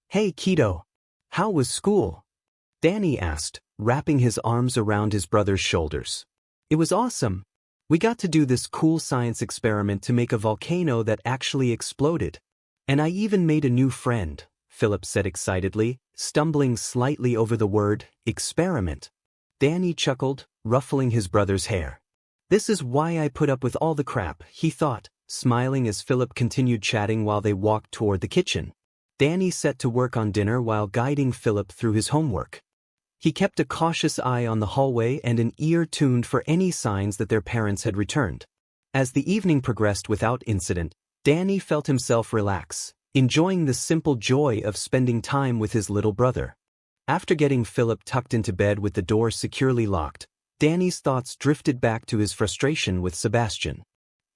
"Hey, kiddo. How was school?" Danny asked, wrapping his arms around his brother's shoulders. "It was awesome. We got to do this cool science experiment to make a volcano that actually exploded. And I even made a new friend," Philip said excitedly, stumbling slightly over the word, experiment. Danny chuckled, ruffling his brother's hair. "This is why I put up with all the crap," he thought, smiling as Philip continued chatting while they walked toward the kitchen. Danny set to work on dinner while guiding Philip through his homework. He kept a cautious eye on the hallway and an ear tuned for any signs that their parents had returned. As the evening progressed without incident, Danny felt himself relax, enjoying the simple joy of spending time with his little brother. After getting Philip tucked into bed with the door securely locked, Danny's thoughts drifted back to his frustration with Sebastian.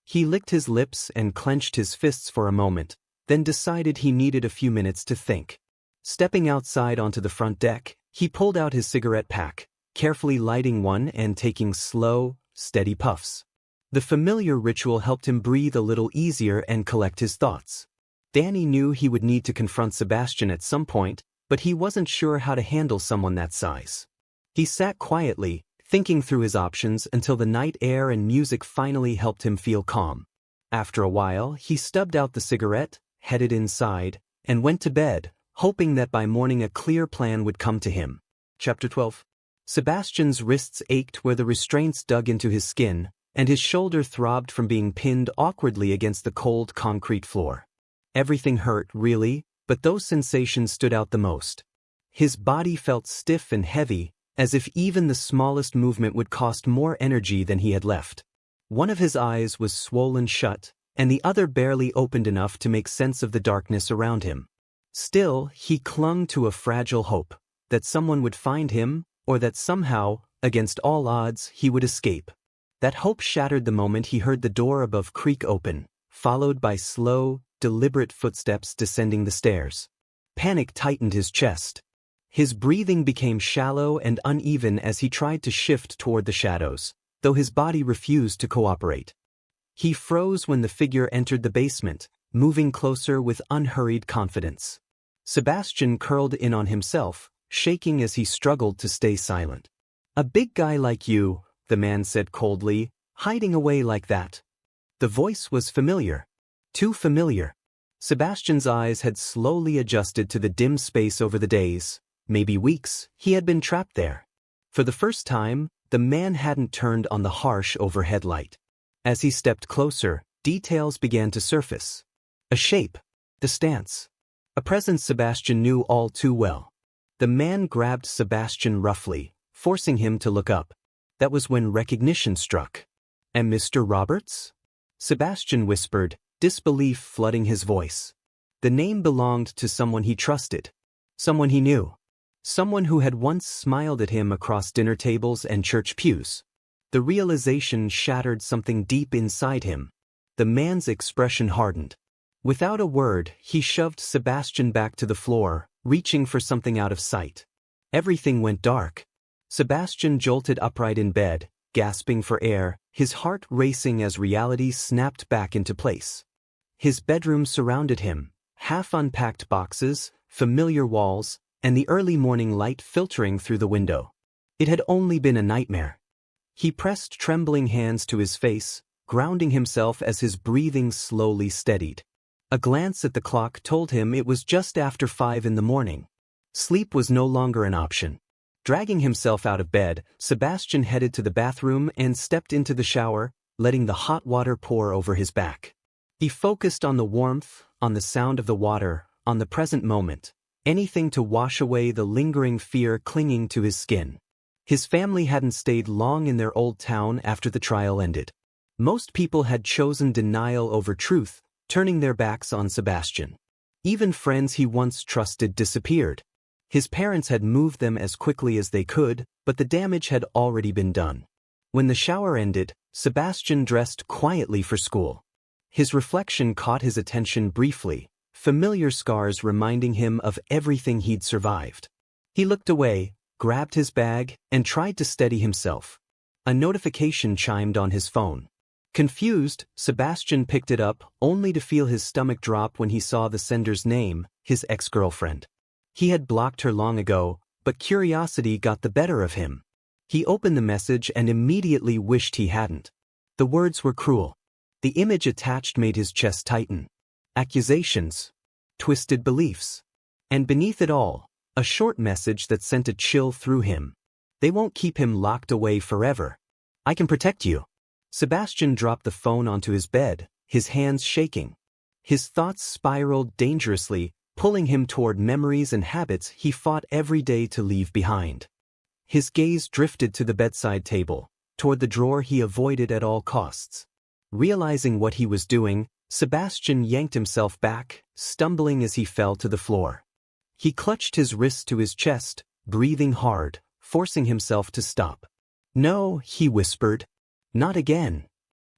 He licked his lips and clenched his fists for a moment, then decided he needed a few minutes to think. Stepping outside onto the front deck, he pulled out his cigarette pack, carefully lighting one and taking slow, steady puffs. The familiar ritual helped him breathe a little easier and collect his thoughts. Danny knew he would need to confront Sebastian at some point, but he wasn't sure how to handle someone that size. He sat quietly, thinking through his options until the night air and music finally helped him feel calm. After a while, he stubbed out the cigarette, headed inside, and went to bed, hoping that by morning a clear plan would come to him. Chapter 12. Sebastian's wrists ached where the restraints dug into his skin, and his shoulder throbbed from being pinned awkwardly against the cold concrete floor. Everything hurt, really, but those sensations stood out the most. His body felt stiff and heavy, as if even the smallest movement would cost more energy than he had left. One of his eyes was swollen shut, and the other barely opened enough to make sense of the darkness around him. Still, he clung to a fragile hope, that someone would find him, or that somehow, against all odds, he would escape. That hope shattered the moment he heard the door above creak open, followed by slow, deliberate footsteps descending the stairs. Panic tightened his chest. His breathing became shallow and uneven as he tried to shift toward the shadows, though his body refused to cooperate. He froze when the figure entered the basement, moving closer with unhurried confidence. Sebastian curled in on himself, shaking as he struggled to stay silent. "A big guy like you," the man said coldly, "hiding away like that." The voice was familiar. Too familiar. Sebastian's eyes had slowly adjusted to the dim space over the days, maybe weeks, he had been trapped there. For the first time, the man hadn't turned on the harsh overhead light. As he stepped closer, details began to surface. A shape. The stance. A presence Sebastian knew all too well. The man grabbed Sebastian roughly, forcing him to look up. That was when recognition struck. "And Mr. Roberts?" Sebastian whispered, disbelief flooding his voice. The name belonged to someone he trusted. Someone he knew. Someone who had once smiled at him across dinner tables and church pews. The realization shattered something deep inside him. The man's expression hardened. Without a word, he shoved Sebastian back to the floor, reaching for something out of sight. Everything went dark. Sebastian jolted upright in bed, gasping for air, his heart racing as reality snapped back into place. His bedroom surrounded him, half-unpacked boxes, familiar walls, and the early morning light filtering through the window. It had only been a nightmare. He pressed trembling hands to his face, grounding himself as his breathing slowly steadied. A glance at the clock told him it was just after 5 in the morning. Sleep was no longer an option. Dragging himself out of bed, Sebastian headed to the bathroom and stepped into the shower, letting the hot water pour over his back. He focused on the warmth, on the sound of the water, on the present moment, anything to wash away the lingering fear clinging to his skin. His family hadn't stayed long in their old town after the trial ended. Most people had chosen denial over truth, turning their backs on Sebastian. Even friends he once trusted disappeared. His parents had moved them as quickly as they could, but the damage had already been done. When the shower ended, Sebastian dressed quietly for school. His reflection caught his attention briefly, familiar scars reminding him of everything he'd survived. He looked away, grabbed his bag, and tried to steady himself. A notification chimed on his phone. Confused, Sebastian picked it up, only to feel his stomach drop when he saw the sender's name, his ex-girlfriend. He had blocked her long ago, but curiosity got the better of him. He opened the message and immediately wished he hadn't. The words were cruel. The image attached made his chest tighten. Accusations. Twisted beliefs. And beneath it all, a short message that sent a chill through him. They won't keep him locked away forever. I can protect you. Sebastian dropped the phone onto his bed, his hands shaking. His thoughts spiraled dangerously, pulling him toward memories and habits he fought every day to leave behind. His gaze drifted to the bedside table, toward the drawer he avoided at all costs. Realizing what he was doing, Sebastian yanked himself back, stumbling as he fell to the floor. He clutched his wrists to his chest, breathing hard, forcing himself to stop. "No," he whispered. "Not again."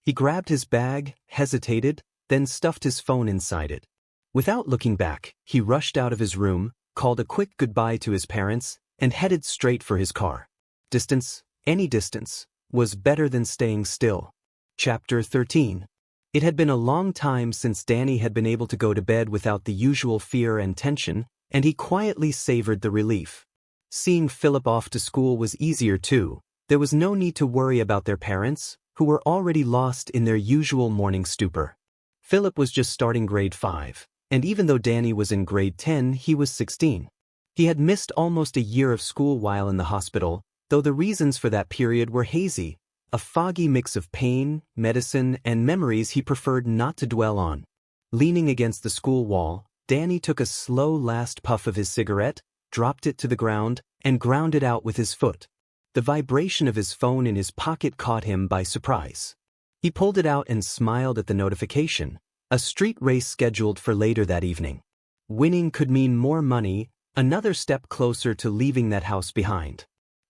He grabbed his bag, hesitated, then stuffed his phone inside it. Without looking back, he rushed out of his room, called a quick goodbye to his parents, and headed straight for his car. Distance, any distance, was better than staying still. Chapter 13. It had been a long time since Danny had been able to go to bed without the usual fear and tension, and he quietly savored the relief. Seeing Philip off to school was easier too. There was no need to worry about their parents, who were already lost in their usual morning stupor. Philip was just starting grade 5, and even though Danny was in grade 10, he was 16. He had missed almost a year of school while in the hospital, though the reasons for that period were hazy, a foggy mix of pain, medicine, and memories he preferred not to dwell on. Leaning against the school wall, Danny took a slow last puff of his cigarette, dropped it to the ground, and ground it out with his foot. The vibration of his phone in his pocket caught him by surprise. He pulled it out and smiled at the notification, a street race scheduled for later that evening. Winning could mean more money, another step closer to leaving that house behind.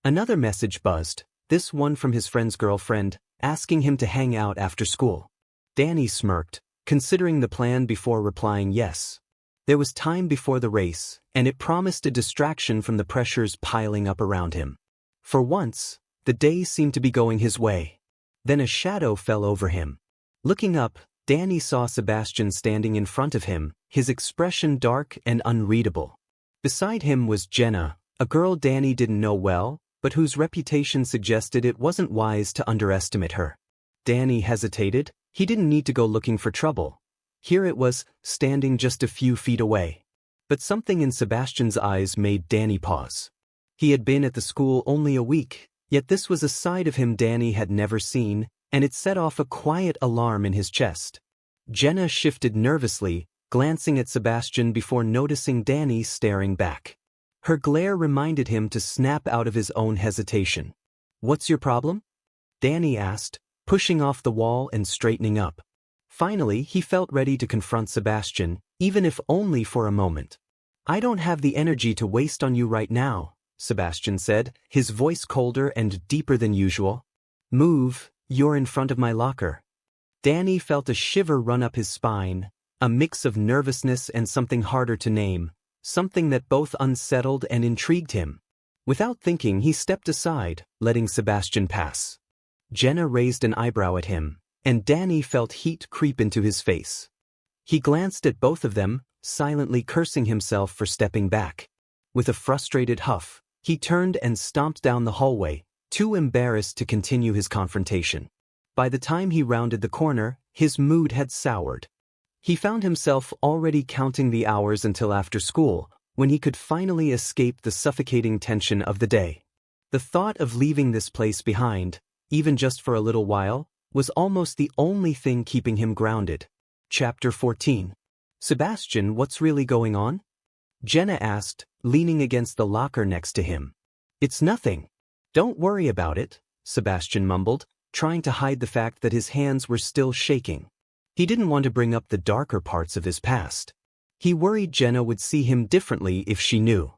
Another message buzzed, this one from his friend's girlfriend, asking him to hang out after school. Danny smirked, considering the plan before replying yes. There was time before the race, and it promised a distraction from the pressures piling up around him. For once, the day seemed to be going his way. Then a shadow fell over him. Looking up, Danny saw Sebastian standing in front of him, his expression dark and unreadable. Beside him was Jenna, a girl Danny didn't know well, but whose reputation suggested it wasn't wise to underestimate her. Danny hesitated. He didn't need to go looking for trouble. Here it was, standing just a few feet away. But something in Sebastian's eyes made Danny pause. He had been at the school only a week, yet this was a side of him Danny had never seen, and it set off a quiet alarm in his chest. Jenna shifted nervously, glancing at Sebastian before noticing Danny staring back. Her glare reminded him to snap out of his own hesitation. "What's your problem?" Danny asked, pushing off the wall and straightening up. Finally, he felt ready to confront Sebastian, even if only for a moment. "I don't have the energy to waste on you right now," Sebastian said, his voice colder and deeper than usual. "Move, you're in front of my locker." Danny felt a shiver run up his spine, a mix of nervousness and something harder to name, something that both unsettled and intrigued him. Without thinking, he stepped aside, letting Sebastian pass. Jenna raised an eyebrow at him, and Danny felt heat creep into his face. He glanced at both of them, silently cursing himself for stepping back. With a frustrated huff, he turned and stomped down the hallway, too embarrassed to continue his confrontation. By the time he rounded the corner, his mood had soured. He found himself already counting the hours until after school, when he could finally escape the suffocating tension of the day. The thought of leaving this place behind, even just for a little while, was almost the only thing keeping him grounded. Chapter 14. "Sebastian, what's really going on?" Jenna asked, leaning against the locker next to him. "It's nothing. Don't worry about it," Sebastian mumbled, trying to hide the fact that his hands were still shaking. He didn't want to bring up the darker parts of his past. He worried Jenna would see him differently if she knew.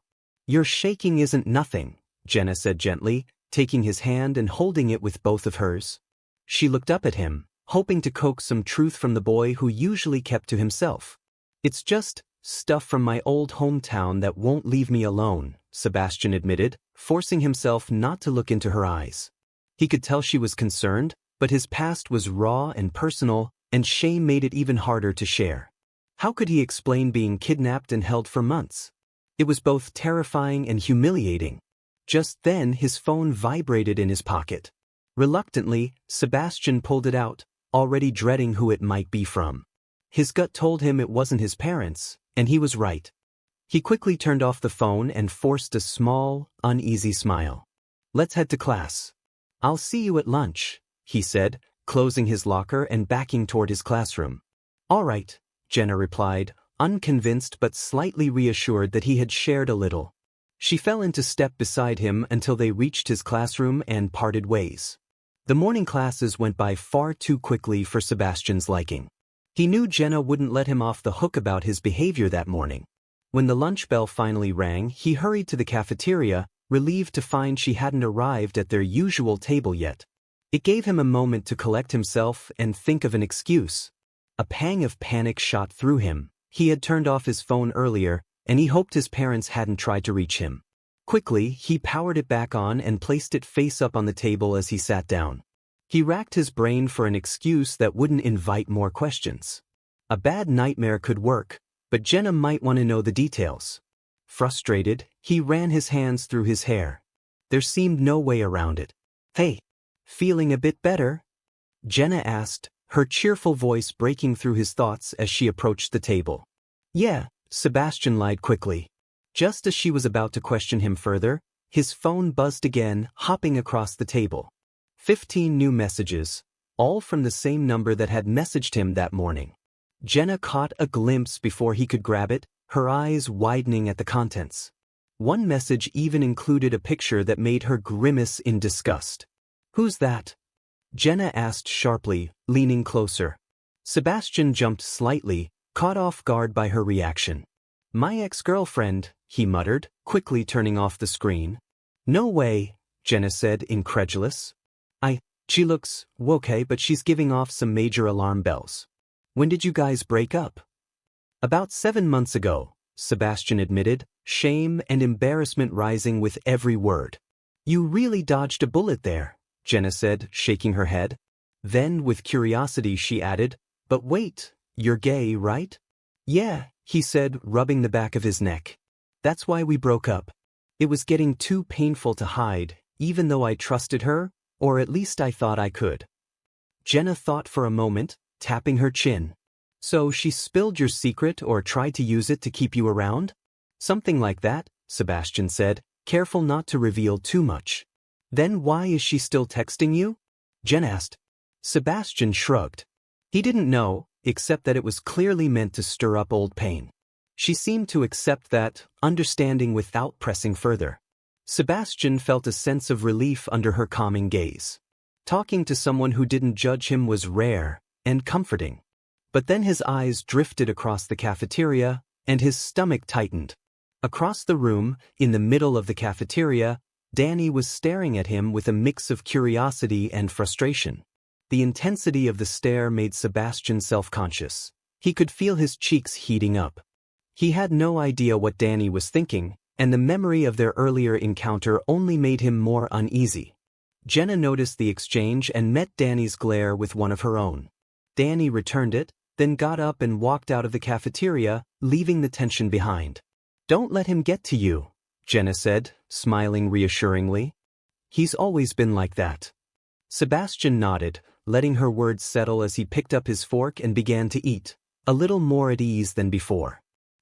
"Your shaking isn't nothing," Jenna said gently, taking his hand and holding it with both of hers. She looked up at him, hoping to coax some truth from the boy who usually kept to himself. "It's just stuff from my old hometown that won't leave me alone," Sebastian admitted, forcing himself not to look into her eyes. He could tell she was concerned, but his past was raw and personal, and shame made it even harder to share. How could he explain being kidnapped and held for months? It was both terrifying and humiliating. Just then his phone vibrated in his pocket. Reluctantly, Sebastian pulled it out, already dreading who it might be from. His gut told him it wasn't his parents, and he was right. He quickly turned off the phone and forced a small, uneasy smile. "Let's head to class. I'll see you at lunch," he said, closing his locker and backing toward his classroom. "All right," Jenna replied, unconvinced but slightly reassured that he had shared a little. She fell into step beside him until they reached his classroom and parted ways. The morning classes went by far too quickly for Sebastian's liking. He knew Jenna wouldn't let him off the hook about his behavior that morning. When the lunch bell finally rang, he hurried to the cafeteria, relieved to find she hadn't arrived at their usual table yet. It gave him a moment to collect himself and think of an excuse. A pang of panic shot through him. He had turned off his phone earlier, and he hoped his parents hadn't tried to reach him. Quickly, he powered it back on and placed it face up on the table as he sat down. He racked his brain for an excuse that wouldn't invite more questions. A bad nightmare could work, but Jenna might want to know the details. Frustrated, he ran his hands through his hair. There seemed no way around it. "Hey, feeling a bit better?" Jenna asked, her cheerful voice breaking through his thoughts as she approached the table. "Yeah," Sebastian lied quickly. Just as she was about to question him further, his phone buzzed again, hopping across the table. 15 new messages, all from the same number that had messaged him that morning. Jenna caught a glimpse before he could grab it, her eyes widening at the contents. One message even included a picture that made her grimace in disgust. "Who's that?" Jenna asked sharply, leaning closer. Sebastian jumped slightly, caught off guard by her reaction. "My ex-girlfriend," he muttered, quickly turning off the screen. "No way," Jenna said, incredulous. She looks okay, but she's giving off some major alarm bells." "When did you guys break up?" "About 7 months ago," Sebastian admitted, shame and embarrassment rising with every word. "You really dodged a bullet there," Jenna said, shaking her head. Then, with curiosity, she added, "But wait, you're gay, right?" "Yeah," he said, rubbing the back of his neck. "That's why we broke up. It was getting too painful to hide, even though I trusted her, or at least I thought I could." Jenna thought for a moment, tapping her chin. "So she spilled your secret or tried to use it to keep you around?" "Something like that," Sebastian said, careful not to reveal too much. "Then why is she still texting you?" Jenna asked. Sebastian shrugged. He didn't know, except that it was clearly meant to stir up old pain. She seemed to accept that, understanding without pressing further. Sebastian felt a sense of relief under her calming gaze. Talking to someone who didn't judge him was rare and comforting. But then his eyes drifted across the cafeteria, and his stomach tightened. Across the room, in the middle of the cafeteria, Danny was staring at him with a mix of curiosity and frustration. The intensity of the stare made Sebastian self-conscious. He could feel his cheeks heating up. He had no idea what Danny was thinking, and the memory of their earlier encounter only made him more uneasy. Jenna noticed the exchange and met Danny's glare with one of her own. Danny returned it, then got up and walked out of the cafeteria, leaving the tension behind. "Don't let him get to you," Jenna said, smiling reassuringly. "He's always been like that." Sebastian nodded, letting her words settle as he picked up his fork and began to eat, a little more at ease than before.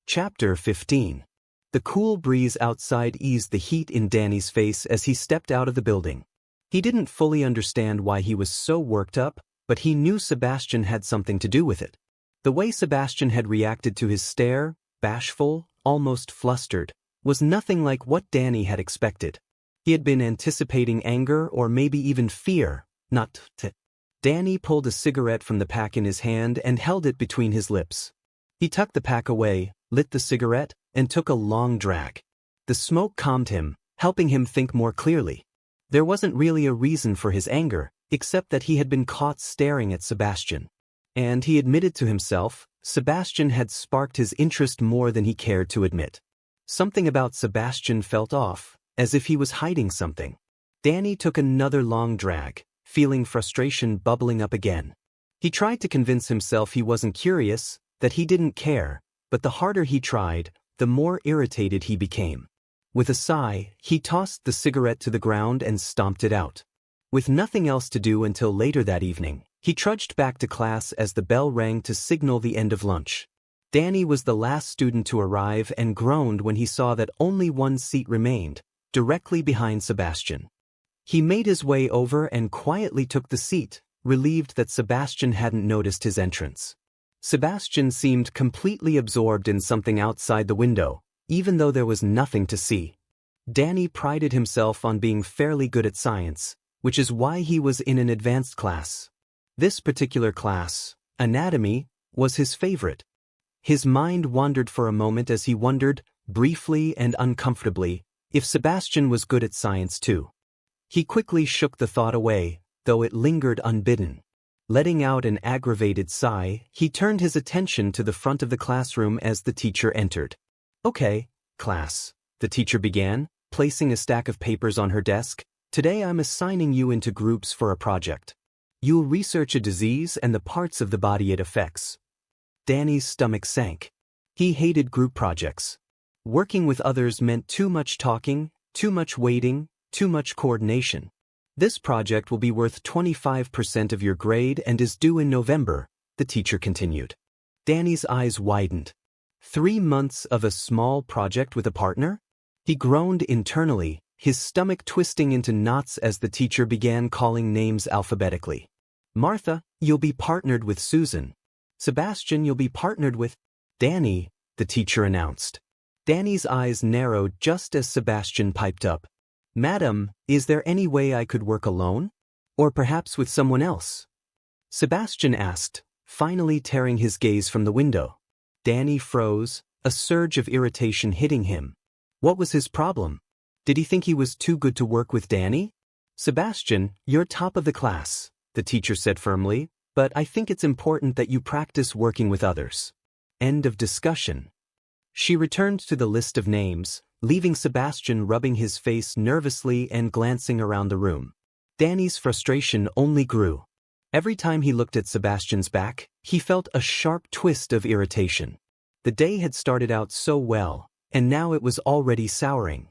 Chapter 15. The cool breeze outside eased the heat in Danny's face as he stepped out of the building. He didn't fully understand why he was so worked up, but he knew Sebastian had something to do with it. The way Sebastian had reacted to his stare, bashful, almost flustered, was nothing like what Danny had expected. He had been anticipating anger or maybe even fear, not t. Danny pulled a cigarette from the pack in his hand and held it between his lips. He tucked the pack away, lit the cigarette, and took a long drag. The smoke calmed him, helping him think more clearly. There wasn't really a reason for his anger, except that he had been caught staring at Sebastian. And he admitted to himself, Sebastian had sparked his interest more than he cared to admit. Something about Sebastian felt off, as if he was hiding something. Danny took another long drag, feeling frustration bubbling up again. He tried to convince himself he wasn't curious, that he didn't care, but the harder he tried, the more irritated he became. With a sigh, he tossed the cigarette to the ground and stomped it out. With nothing else to do until later that evening, he trudged back to class as the bell rang to signal the end of lunch. Danny was the last student to arrive and groaned when he saw that only one seat remained, directly behind Sebastian. He made his way over and quietly took the seat, relieved that Sebastian hadn't noticed his entrance. Sebastian seemed completely absorbed in something outside the window, even though there was nothing to see. Danny prided himself on being fairly good at science, which is why he was in an advanced class. This particular class, anatomy, was his favorite. His mind wandered for a moment as he wondered, briefly and uncomfortably, if Sebastian was good at science too. He quickly shook the thought away, though it lingered unbidden. Letting out an aggravated sigh, he turned his attention to the front of the classroom as the teacher entered. "Okay, class," the teacher began, placing a stack of papers on her desk. Today I'm assigning you into groups for a project. You'll research a disease and the parts of the body it affects. Danny's stomach sank. He hated group projects. Working with others meant too much talking, too much waiting, too much coordination. This project will be worth 25% of your grade and is due in November, the teacher continued. Danny's eyes widened. 3 months of a small project with a partner? He groaned internally, his stomach twisting into knots as the teacher began calling names alphabetically. Martha, you'll be partnered with Susan. Sebastian, you'll be partnered with Danny, the teacher announced. Danny's eyes narrowed just as Sebastian piped up. Madam, is there any way I could work alone? Or perhaps with someone else? Sebastian asked, finally tearing his gaze from the window. Danny froze, a surge of irritation hitting him. What was his problem? Did he think he was too good to work with Danny? Sebastian, you're top of the class, the teacher said firmly, but I think it's important that you practice working with others. End of discussion. She returned to the list of names, leaving Sebastian rubbing his face nervously and glancing around the room. Danny's frustration only grew. Every time he looked at Sebastian's back, he felt a sharp twist of irritation. The day had started out so well, and now it was already souring.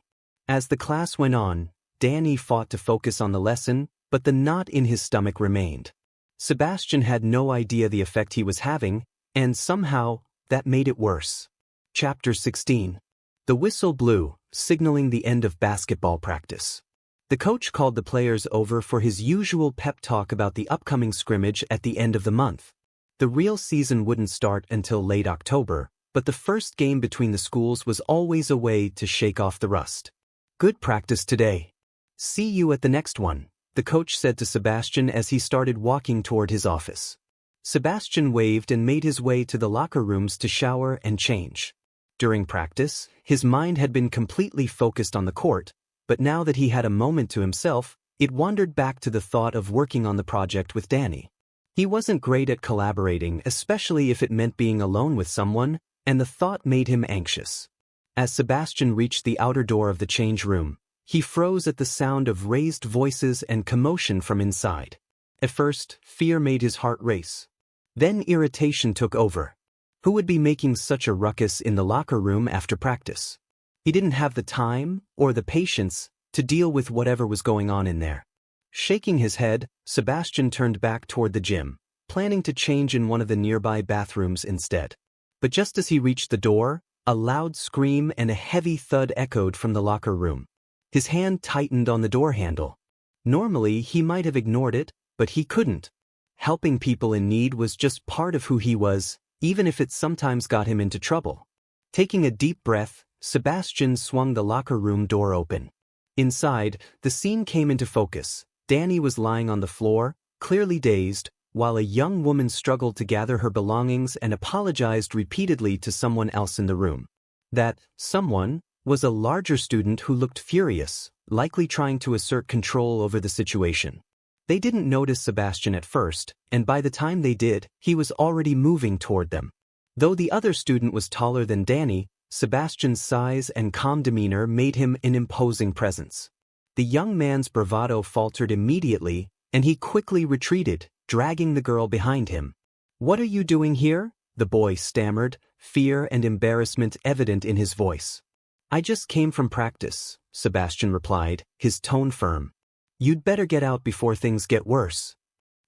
As the class went on, Danny fought to focus on the lesson, but the knot in his stomach remained. Sebastian had no idea the effect he was having, and somehow, that made it worse. Chapter 16. The whistle blew, signaling the end of basketball practice. The coach called the players over for his usual pep talk about the upcoming scrimmage at the end of the month. The real season wouldn't start until late October, but the first game between the schools was always a way to shake off the rust. Good practice today. See you at the next one, the coach said to Sebastian as he started walking toward his office. Sebastian waved and made his way to the locker rooms to shower and change. During practice, his mind had been completely focused on the court, but now that he had a moment to himself, it wandered back to the thought of working on the project with Danny. He wasn't great at collaborating, especially if it meant being alone with someone, and the thought made him anxious. As Sebastian reached the outer door of the change room, he froze at the sound of raised voices and commotion from inside. At first, fear made his heart race. Then irritation took over. Who would be making such a ruckus in the locker room after practice? He didn't have the time or the patience to deal with whatever was going on in there. Shaking his head, Sebastian turned back toward the gym, planning to change in one of the nearby bathrooms instead. But just as he reached the door, a loud scream and a heavy thud echoed from the locker room. His hand tightened on the door handle. Normally, he might have ignored it, but he couldn't. Helping people in need was just part of who he was, even if it sometimes got him into trouble. Taking a deep breath, Sebastian swung the locker room door open. Inside, the scene came into focus. Danny was lying on the floor, clearly dazed, while a young woman struggled to gather her belongings and apologized repeatedly to someone else in the room. That someone was a larger student who looked furious, likely trying to assert control over the situation. They didn't notice Sebastian at first, and by the time they did, he was already moving toward them. Though the other student was taller than Danny, Sebastian's size and calm demeanor made him an imposing presence. The young man's bravado faltered immediately, and he quickly retreated, dragging the girl behind him. "What are you doing here?" the boy stammered, fear and embarrassment evident in his voice. "I just came from practice," Sebastian replied, his tone firm. "You'd better get out before things get worse."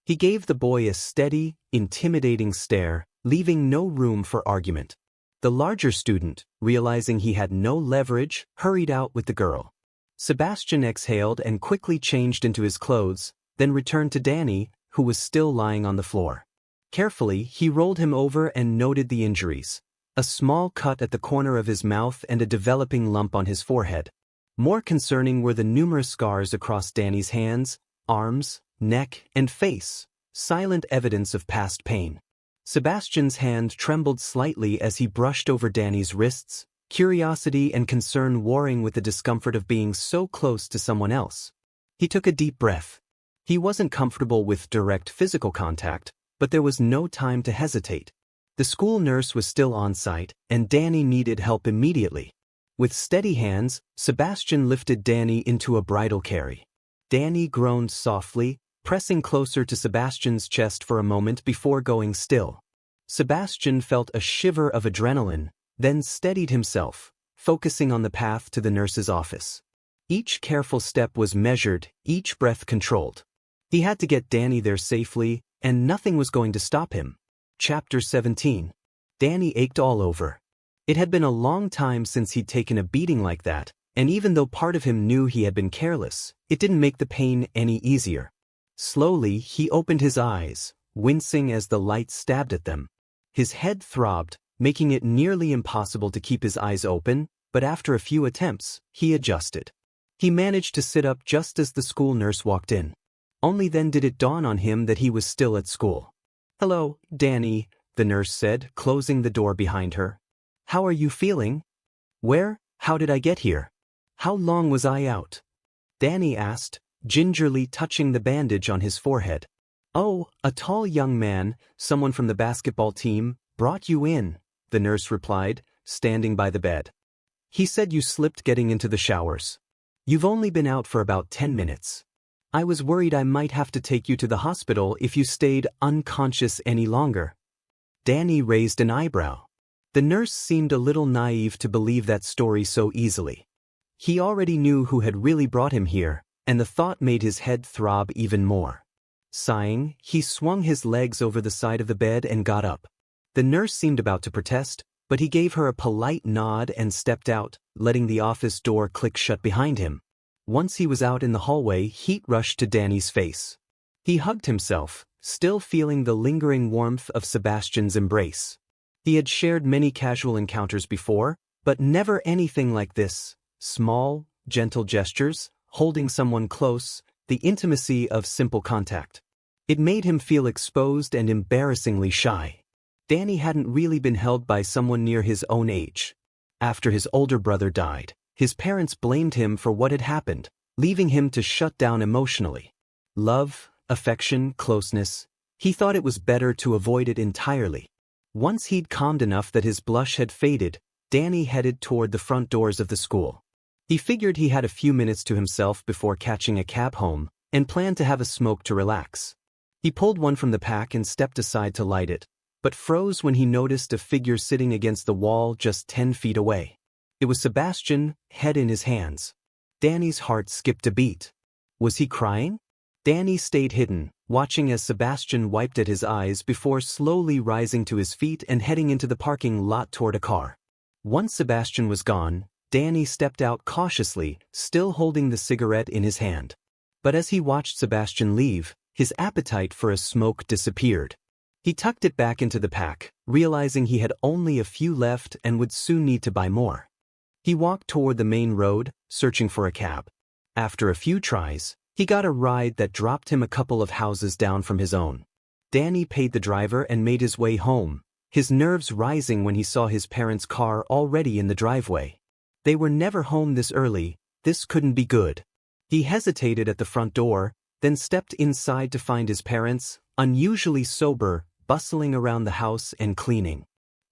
He gave the boy a steady, intimidating stare, leaving no room for argument. The larger student, realizing he had no leverage, hurried out with the girl. Sebastian exhaled and quickly changed into his clothes, then returned to Danny, who was still lying on the floor. Carefully, he rolled him over and noted the injuries: a small cut at the corner of his mouth and a developing lump on his forehead. More concerning were the numerous scars across Danny's hands, arms, neck, and face, silent evidence of past pain. Sebastian's hand trembled slightly as he brushed over Danny's wrists, curiosity and concern warring with the discomfort of being so close to someone else. He took a deep breath. He wasn't comfortable with direct physical contact, but there was no time to hesitate. The school nurse was still on site, and Danny needed help immediately. With steady hands, Sebastian lifted Danny into a bridal carry. Danny groaned softly, pressing closer to Sebastian's chest for a moment before going still. Sebastian felt a shiver of adrenaline, then steadied himself, focusing on the path to the nurse's office. Each careful step was measured, each breath controlled. He had to get Danny there safely, and nothing was going to stop him. Chapter 17. Danny ached all over. It had been a long time since he'd taken a beating like that, and even though part of him knew he had been careless, it didn't make the pain any easier. Slowly, he opened his eyes, wincing as the light stabbed at them. His head throbbed, making it nearly impossible to keep his eyes open, but after a few attempts, he adjusted. He managed to sit up just as the school nurse walked in. Only then did it dawn on him that he was still at school. "Hello, Danny," the nurse said, closing the door behind her. "How are you feeling?" How did I get here? How long was I out?" Danny asked, gingerly touching the bandage on his forehead. "Oh, a tall young man, someone from the basketball team, brought you in," the nurse replied, standing by the bed. "He said you slipped getting into the showers. You've only been out for about 10 minutes. I was worried I might have to take you to the hospital if you stayed unconscious any longer." Danny raised an eyebrow. The nurse seemed a little naive to believe that story so easily. He already knew who had really brought him here, and the thought made his head throb even more. Sighing, he swung his legs over the side of the bed and got up. The nurse seemed about to protest, but he gave her a polite nod and stepped out, letting the office door click shut behind him. Once he was out in the hallway, heat rushed to Danny's face. He hugged himself, still feeling the lingering warmth of Sebastian's embrace. He had shared many casual encounters before, but never anything like this. Small, gentle gestures, holding someone close, the intimacy of simple contact. It made him feel exposed and embarrassingly shy. Danny hadn't really been held by someone near his own age. After his older brother died, his parents blamed him for what had happened, leaving him to shut down emotionally. Love, affection, closeness, he thought it was better to avoid it entirely. Once he'd calmed enough that his blush had faded, Danny headed toward the front doors of the school. He figured he had a few minutes to himself before catching a cab home, and planned to have a smoke to relax. He pulled one from the pack and stepped aside to light it, but froze when he noticed a figure sitting against the wall just 10 feet away. It was Sebastian, head in his hands. Danny's heart skipped a beat. Was he crying? Danny stayed hidden, watching as Sebastian wiped at his eyes before slowly rising to his feet and heading into the parking lot toward a car. Once Sebastian was gone, Danny stepped out cautiously, still holding the cigarette in his hand. But as he watched Sebastian leave, his appetite for a smoke disappeared. He tucked it back into the pack, realizing he had only a few left and would soon need to buy more. He walked toward the main road, searching for a cab. After a few tries, he got a ride that dropped him a couple of houses down from his own. Danny paid the driver and made his way home, his nerves rising when he saw his parents' car already in the driveway. They were never home this early, this couldn't be good. He hesitated at the front door, then stepped inside to find his parents, unusually sober, bustling around the house and cleaning.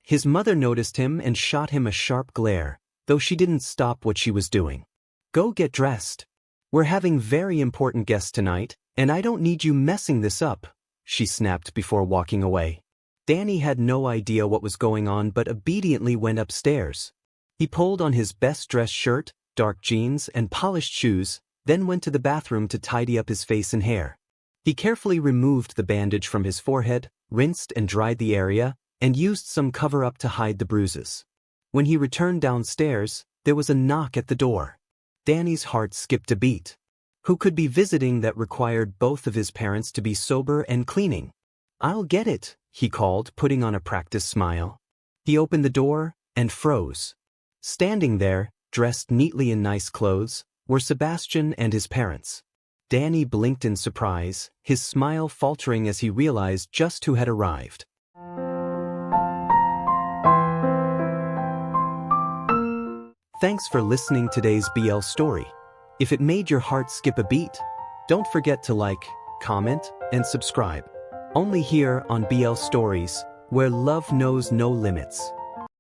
His mother noticed him and shot him a sharp glare, though she didn't stop what she was doing. "Go get dressed. We're having very important guests tonight, and I don't need you messing this up," she snapped before walking away. Danny had no idea what was going on but obediently went upstairs. He pulled on his best-dressed shirt, dark jeans, and polished shoes, then went to the bathroom to tidy up his face and hair. He carefully removed the bandage from his forehead, rinsed and dried the area, and used some cover-up to hide the bruises. When he returned downstairs, there was a knock at the door. Danny's heart skipped a beat. Who could be visiting that required both of his parents to be sober and cleaning? "I'll get it," he called, putting on a practiced smile. He opened the door and froze. Standing there, dressed neatly in nice clothes, were Sebastian and his parents. Danny blinked in surprise, his smile faltering as he realized just who had arrived. Thanks for listening to today's BL story. If it made your heart skip a beat, don't forget to like, comment, and subscribe. Only here on BL Stories, where love knows no limits.